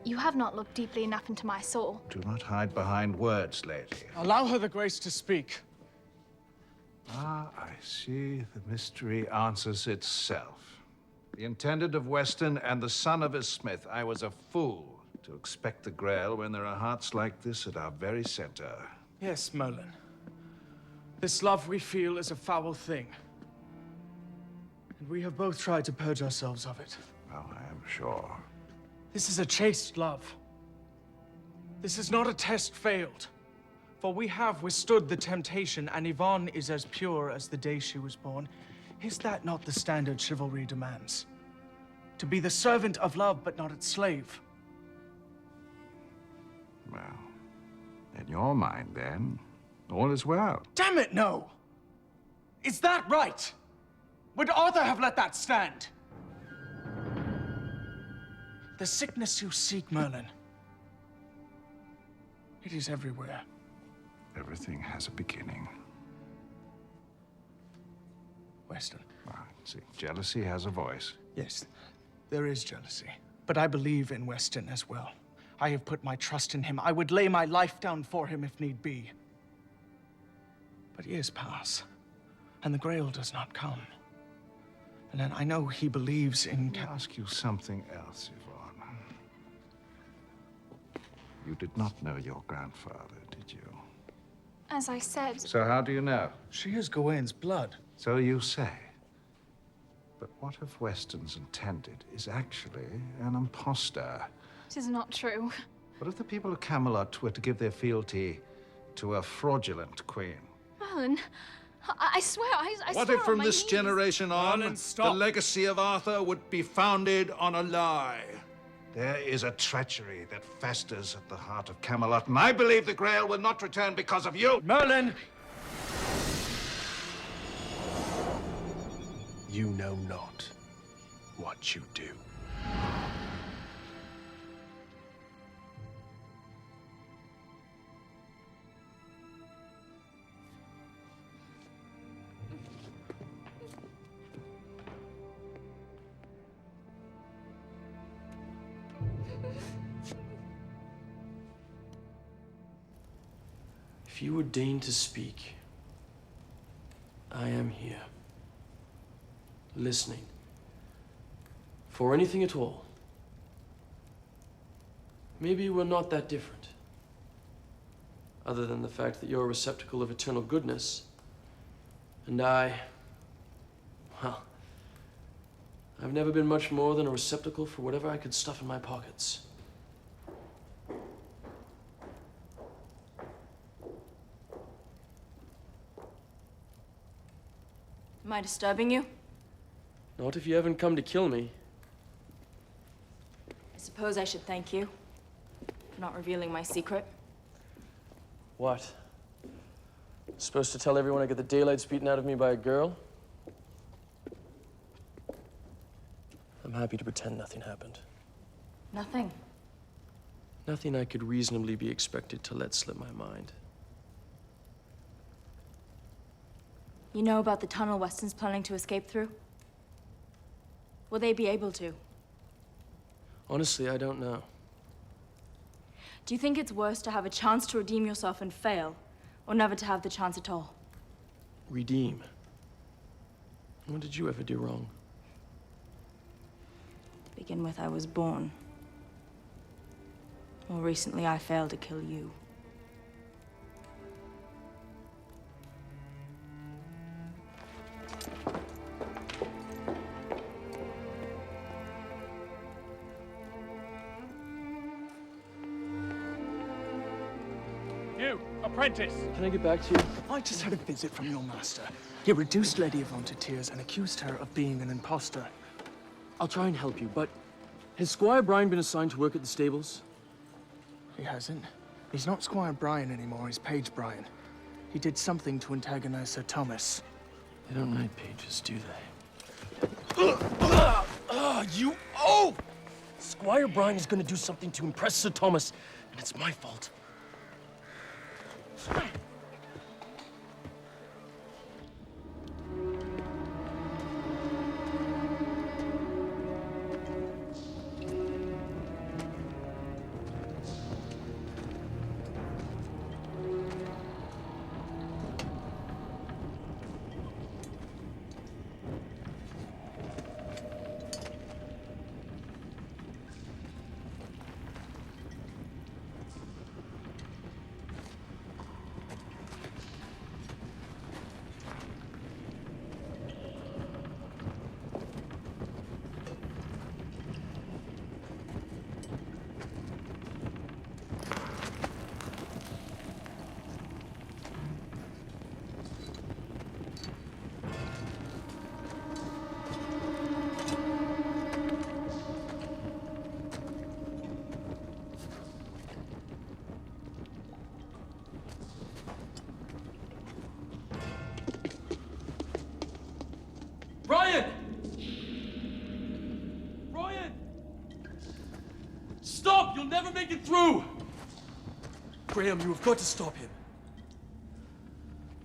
you have not looked deeply enough into my soul. Do not hide behind words, lady. Allow her the grace to speak. Ah, I see. The mystery answers itself. The intendant of Weston and the son of a smith. I was a fool to expect the Grail when there are hearts like this at our very center. Yes, Merlin. This love we feel is a foul thing. And we have both tried to purge ourselves of it. Well, I am sure. This is a chaste love. This is not a test failed. For we have withstood the temptation, and Yvonne is as pure as the day she was born. Is that not the standard chivalry demands? To be the servant of love, but not its slave. Well, in your mind, then, all is well. Damn it, no! Is that right? Would Arthur have let that stand? The sickness you seek, Merlin, it is everywhere. Everything has a beginning. Weston. Ah, see, jealousy has a voice. Yes, there is jealousy. But I believe in Weston as well. I have put my trust in him. I would lay my life down for him if need be. But years pass, and the Grail does not come. And then I know he believes in... Let me ask you something else, Yvonne. You did not know your grandfather, did you? As I said... So how do you know? She is Gawain's blood. So you say. But what if Weston's intended is actually an impostor? It is not true. What if the people of Camelot were to give their fealty to a fraudulent queen? Merlin, I swear, I What swear if on from my this knees. generation on, Merlin, the stop. legacy of Arthur would be founded on a lie? There is a treachery that festers at the heart of Camelot, and I believe the Grail will not return because of you. Merlin! You know not what you do. If you would deign to speak, I am here, listening, for anything at all. Maybe we're not that different, other than the fact that you're a receptacle of eternal goodness, and I, well, I've never been much more than a receptacle for whatever I could stuff in my pockets. Am I disturbing you? Not if you haven't come to kill me. I suppose I should thank you for not revealing my secret. What? Supposed to tell everyone I get the daylights beaten out of me by a girl? I'm happy to pretend nothing happened. Nothing. Nothing I could reasonably be expected to let slip my mind. You know about the tunnel Weston's planning to escape through? Will they be able to? Honestly, I don't know. Do you think it's worse to have a chance to redeem yourself and fail, or never to have the chance at all? Redeem? What did you ever do wrong? To begin with, I was born. More recently, I failed to kill you. You, Apprentice! Can I get back to you? I just had a visit from your master. He reduced Lady Yvonne to tears and accused her of being an imposter. I'll try and help you, but has Squire Brian been assigned to work at the stables? He hasn't. He's not Squire Brian anymore, he's Page Brian. He did something to antagonize Sir Thomas. They don't knight pages, do they? You! Oh! Squire Brian is gonna do something to impress Sir Thomas, and it's my fault. Brian! Brian! Stop! You'll never make it through! Graham, you have got to stop him.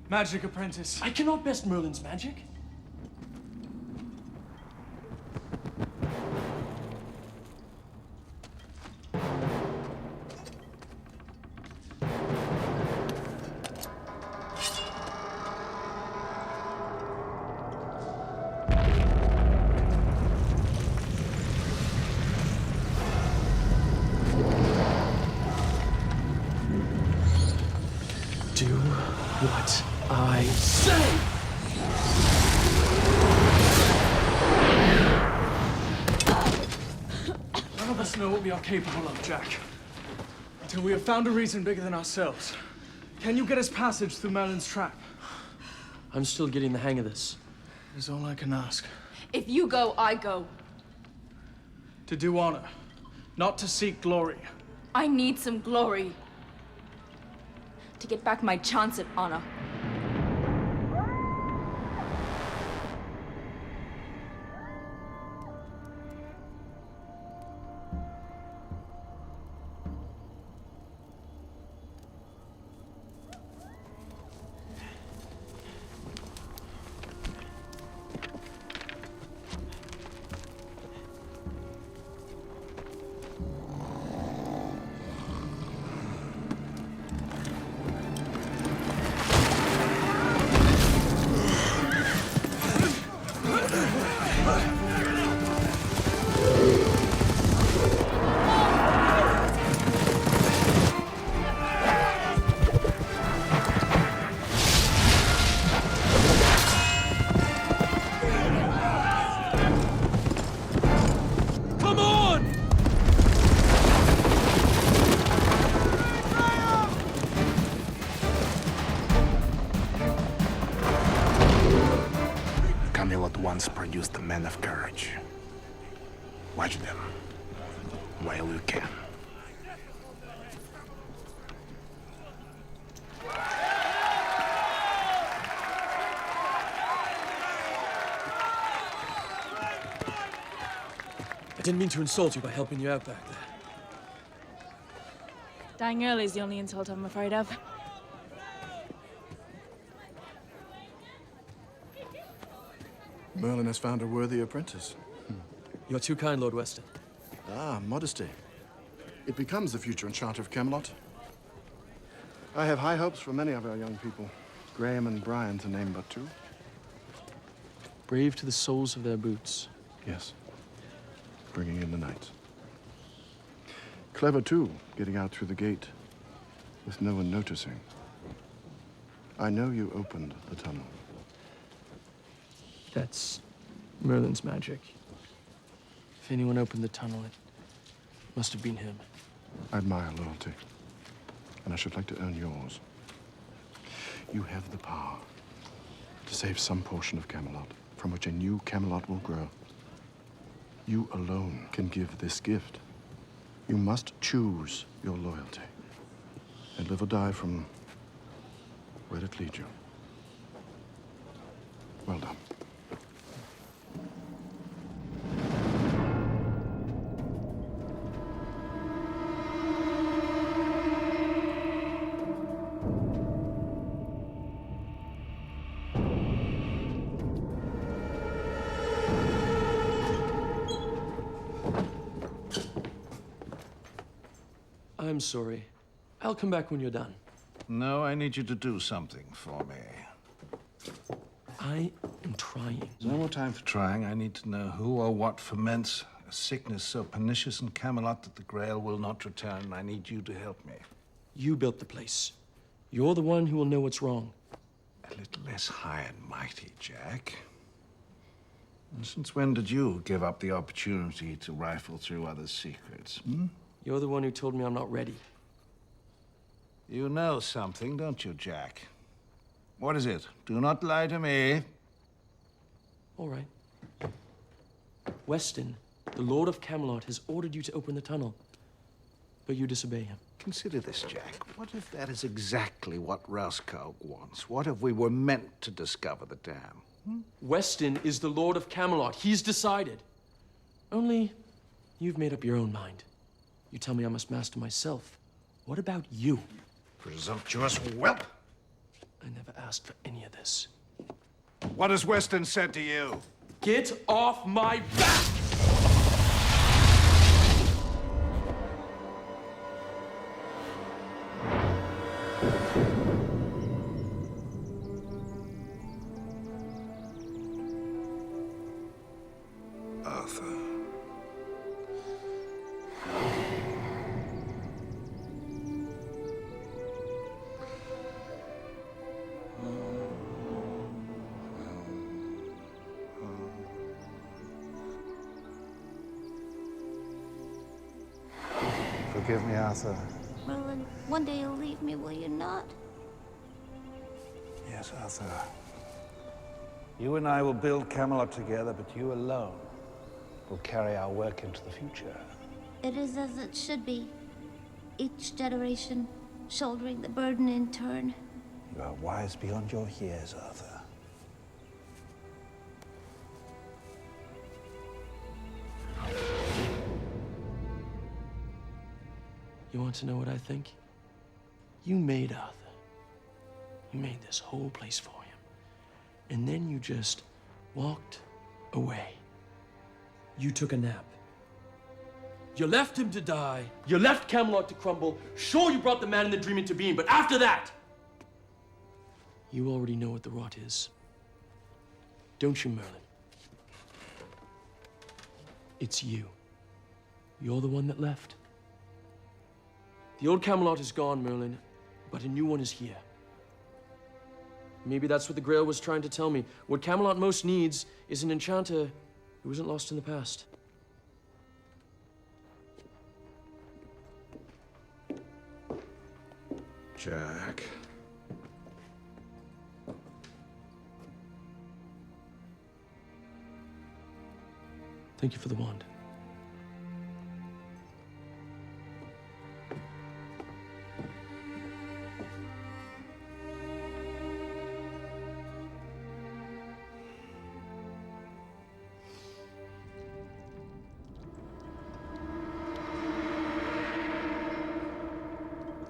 Magic, Apprentice. I cannot best Merlin's magic. Do what I say! None of us know what we are capable of, Jack. Until we have found a reason bigger than ourselves. Can you get us passage through Merlin's trap? I'm still getting the hang of this. Is all I can ask. If you go, I go. To do honor, not to seek glory. I need some glory. To get back my chance at honor. men of courage. Watch them while you can. I didn't mean to insult you by helping you out back there. Dying early is the only insult I'm afraid of. Merlin has found a worthy apprentice. You're too kind, Lord Weston. Ah, modesty. It becomes the future enchanter of Camelot. I have high hopes for many of our young people. Graham and Brian, to name but two. Brave to the soles of their boots. Yes. Bringing in the night. Clever, too, getting out through the gate with no one noticing. I know you opened the tunnel. That's Merlin's magic. If anyone opened the tunnel, it must have been him. I admire loyalty, and I should like to earn yours. You have the power to save some portion of Camelot, from which a new Camelot will grow. You alone can give this gift. You must choose your loyalty and live or die from where it leads you. Well done. I'm sorry. I'll come back when you're done. No, I need you to do something for me. I am trying. There's no more time for trying. I need to know who or what ferments a sickness so pernicious in Camelot that the Grail will not return. I need you to help me. You built the place. You're the one who will know what's wrong. A little less high and mighty, Jack. And since when did you give up the opportunity to rifle through others' secrets, hmm? You're the one who told me I'm not ready. You know something, don't you, Jack? What is it? Do not lie to me. All right. Weston, the Lord of Camelot, has ordered you to open the tunnel, but you disobey him. Consider this, Jack. What if that is exactly what Rauskaug wants? What if we were meant to discover the dam? Hmm? Weston is the Lord of Camelot. He's decided. Only, you've made up your own mind. You tell me I must master myself. What about you? Presumptuous whelp! I never asked for any of this. What has Weston said to you? Get off my back! Arthur. Forgive me, Arthur. Merlin, one day you'll leave me, will you not? Yes, Arthur. You and I will build Camelot together, but you alone will carry our work into the future. It is as it should be. Each generation shouldering the burden in turn. You are wise beyond your years, Arthur. You want to know what I think? You made Arthur. You made this whole place for him. And then you just walked away. You took a nap. You left him to die. You left Camelot to crumble. Sure, you brought the man in the dream into being, but after that, you already know what the rot is. Don't you, Merlin? It's you. You're the one that left. The old Camelot is gone, Merlin, but a new one is here. Maybe that's what the Grail was trying to tell me. What Camelot most needs is an enchanter who isn't lost in the past. Jack. Thank you for the wand.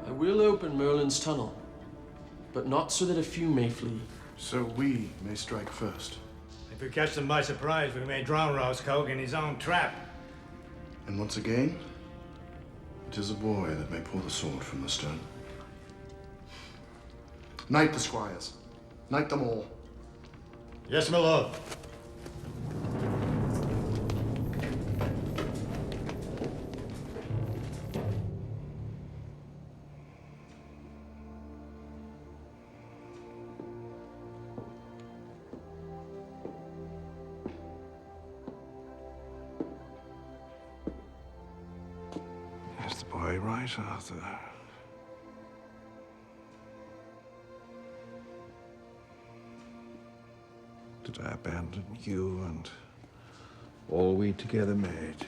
I will open Merlin's tunnel, but not so that a few may flee. So we may strike first. If we catch them by surprise, we may drown Rauskog in his own trap. And once again, it is a boy that may pull the sword from the stone. Knight the squires. Knight them all. Yes, my lord. Is the boy right, Arthur? Did I abandon you and all we together made?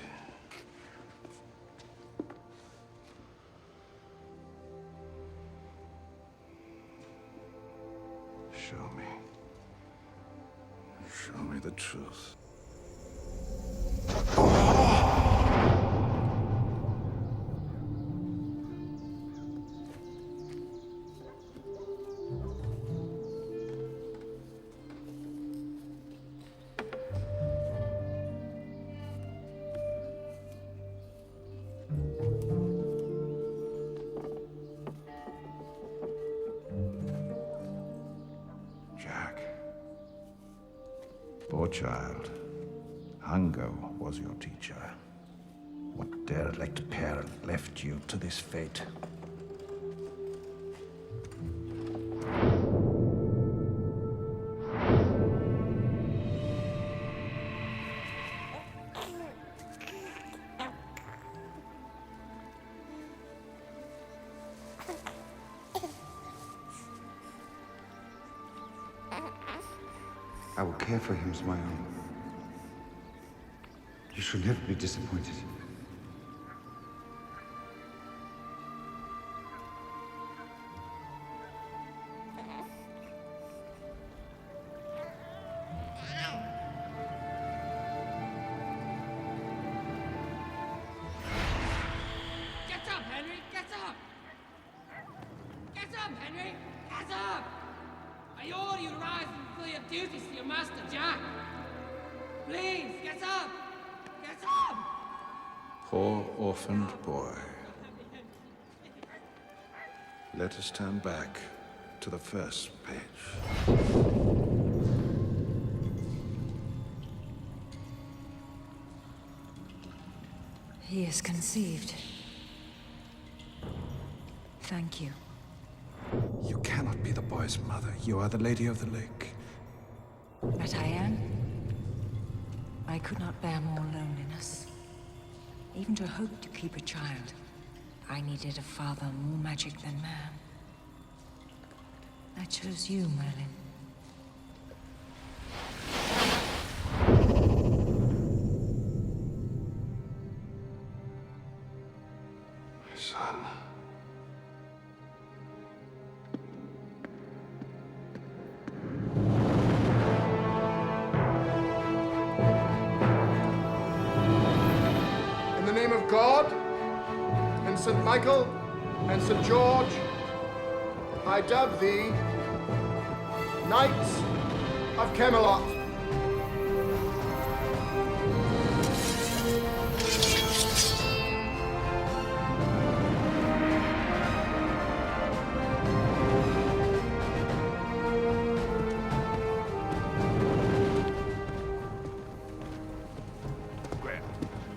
Show me. Show me the truth. Jack. Poor child. Hunger was your teacher. What derelict parent left you to this fate? I will care for him as my own. You should never be disappointed. Get up, Henry! Get up! Get up, Henry! Get up! I order you to rise and fulfill your duties to your master, Jack. Please, get up! Get up! Poor orphaned boy. Let us turn back to the first page. He is conceived. Thank you. You cannot be the boy's mother. You are the Lady of the Lake. But I am. I could not bear more loneliness. Even to hope to keep a child, I needed a father more magic than man. I chose you, Merlin. Son. In the name of God, and St. Michael, and St. George, I dub thee Knights of Camelot.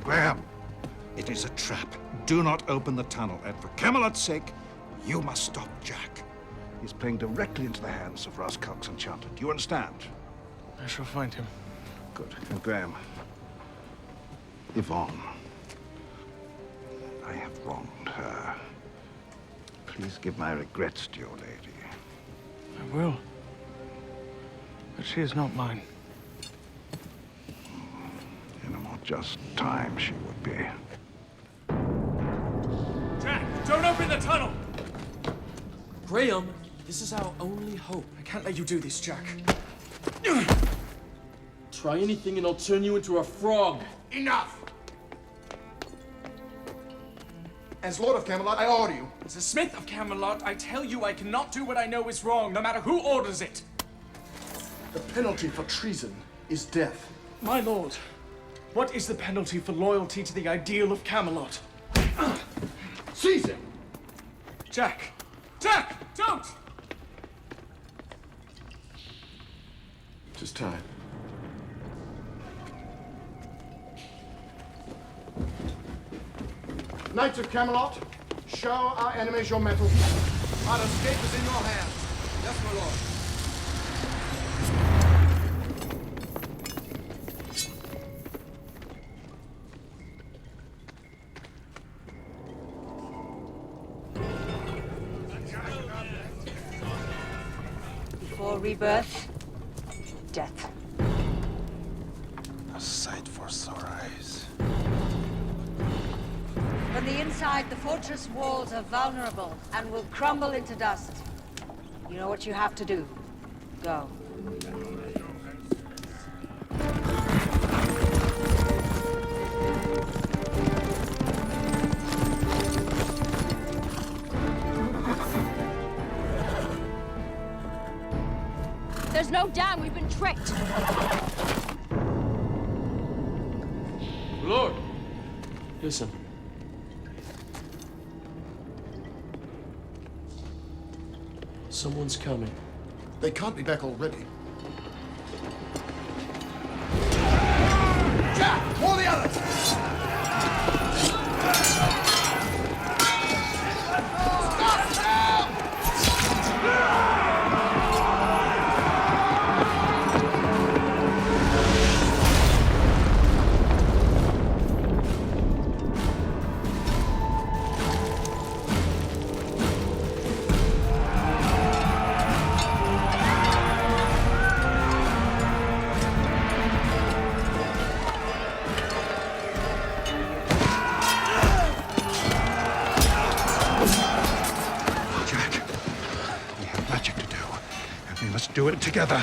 Graham, it is a trap. Do not open the tunnel, and for Camelot's sake, you must stop Jack. He's playing directly into the hands of Rauskog's Enchanted. Do you understand? I shall find him. Good. And Graham, Yvonne, I have wronged her. Please give my regrets to your lady. I will. But she is not mine. In a more just time she would be. Jack, don't open the tunnel! Graham, this is our only hope. I can't let you do this, Jack. Try anything and I'll turn you into a frog. Enough! As Lord of Camelot, I order you. As a Smith of Camelot, I tell you I cannot do what I know is wrong, no matter who orders it. The penalty for treason is death. My lord, what is the penalty for loyalty to the ideal of Camelot? Seize him! Jack! Jack! Don't! It is time. Knights of Camelot, show our enemies your mettle. Our escape is in your hands. Yes, my lord. Before rebirth, death. A sight for sore eyes. From the inside, the fortress walls are vulnerable and will crumble into dust. You know what you have to do. Go. There's no dam. We've been tricked. Lord, listen. Someone's coming. They can't be back already. Jack, warn the others! Stop now! Do it together.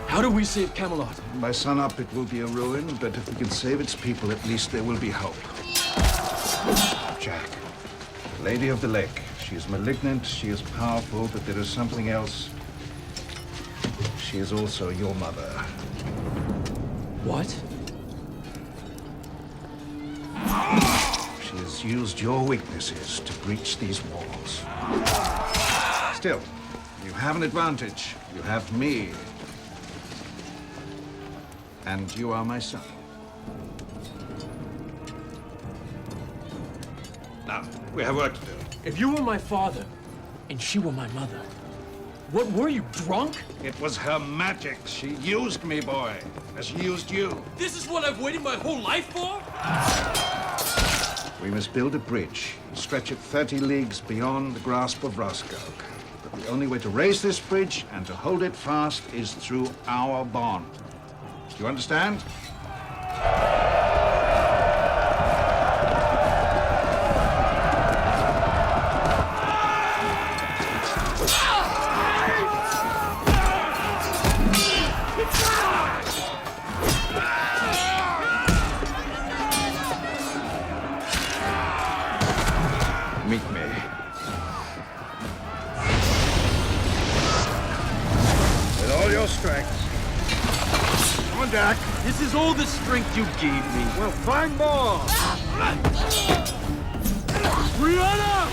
How do we save Camelot? By sunup, it will be a ruin, but if we can save its people, at least there will be hope. Jack, Lady of the Lake. She is malignant, she is powerful, but there is something else. She is also your mother. What? She has used your weaknesses to breach these walls. Still, you have an advantage. You have me. And you are my son. Now, we have work to do. If you were my father, and she were my mother, what were you, drunk? It was her magic. She used me, boy, as she used you. This is what I've waited my whole life for? We must build a bridge and stretch it 30 leagues beyond the grasp of Roscoe. But the only way to raise this bridge and to hold it fast is through our bond. Do you understand? Meet me. With all your strength. Come on, Jack. This is all the strength you gave me. Well, find more! Brianna!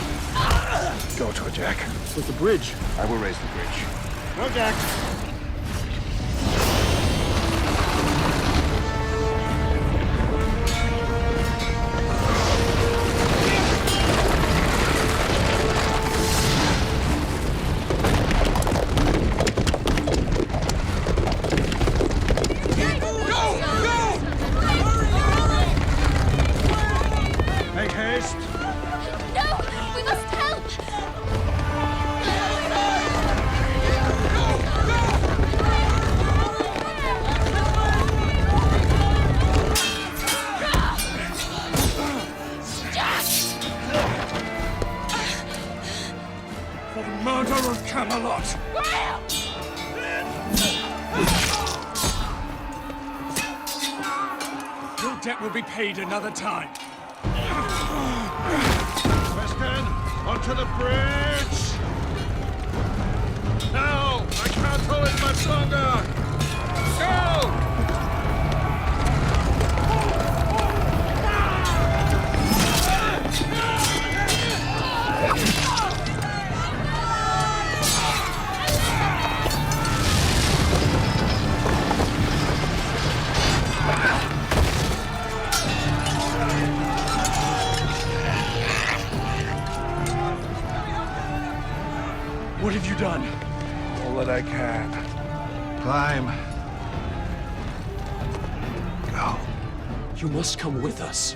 Go to it, Jack. With the bridge. I will raise the bridge. Go, Jack. Make haste. No! We must help! Go! debt will be paid another time. Weston, onto the bridge! No! I can't hold it much longer! Go! What have you done? All that I can. Climb. Go. You must come with us.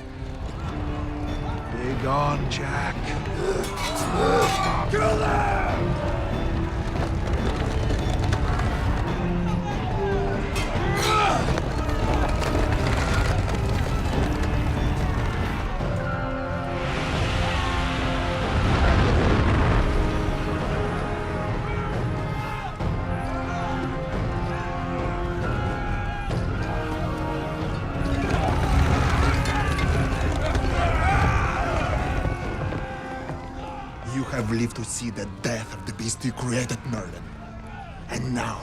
Be gone, Jack. Kill them! You have lived to see the death of the beast you created, Merlin. And now,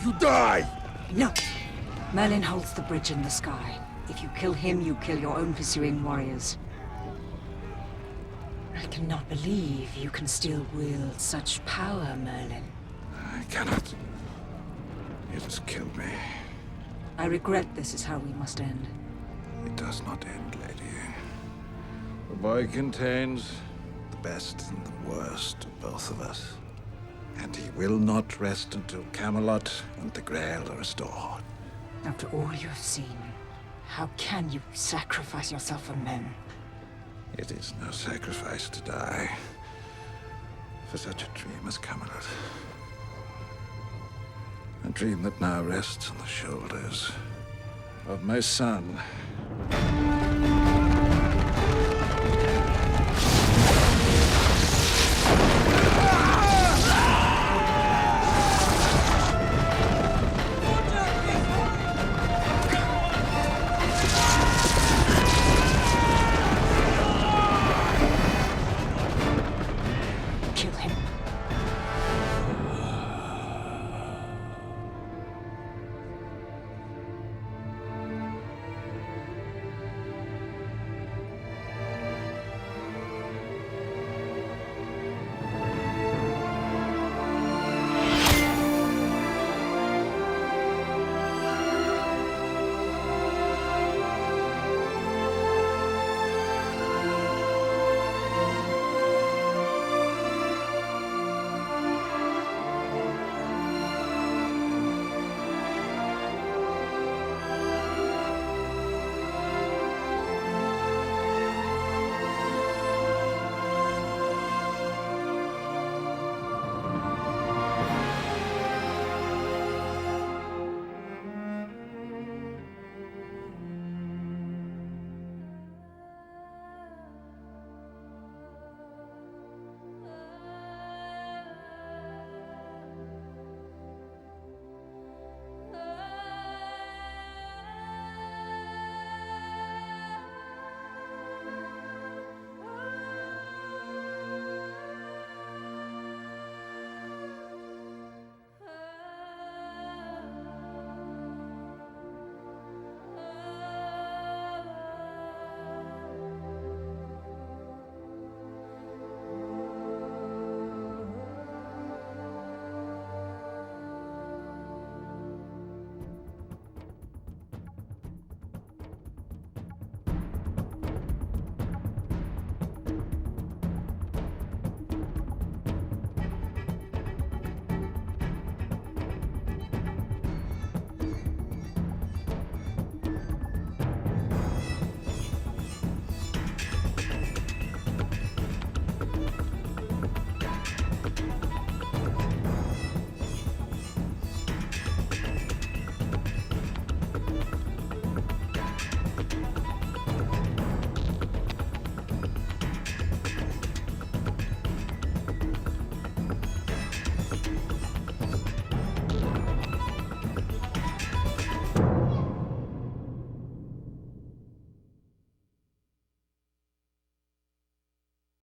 you die! No. Merlin holds the bridge in the sky. If you kill him, you kill your own pursuing warriors. I cannot believe you can still wield such power, Merlin. I cannot. It has killed me. I regret this is how we must end. It does not end, lady. The boy contains the best and the worst of both of us. And he will not rest until Camelot and the Grail are restored. After all you have seen, how can you sacrifice yourself for men? It is no sacrifice to die for such a dream as Camelot. A dream that now rests on the shoulders of my son.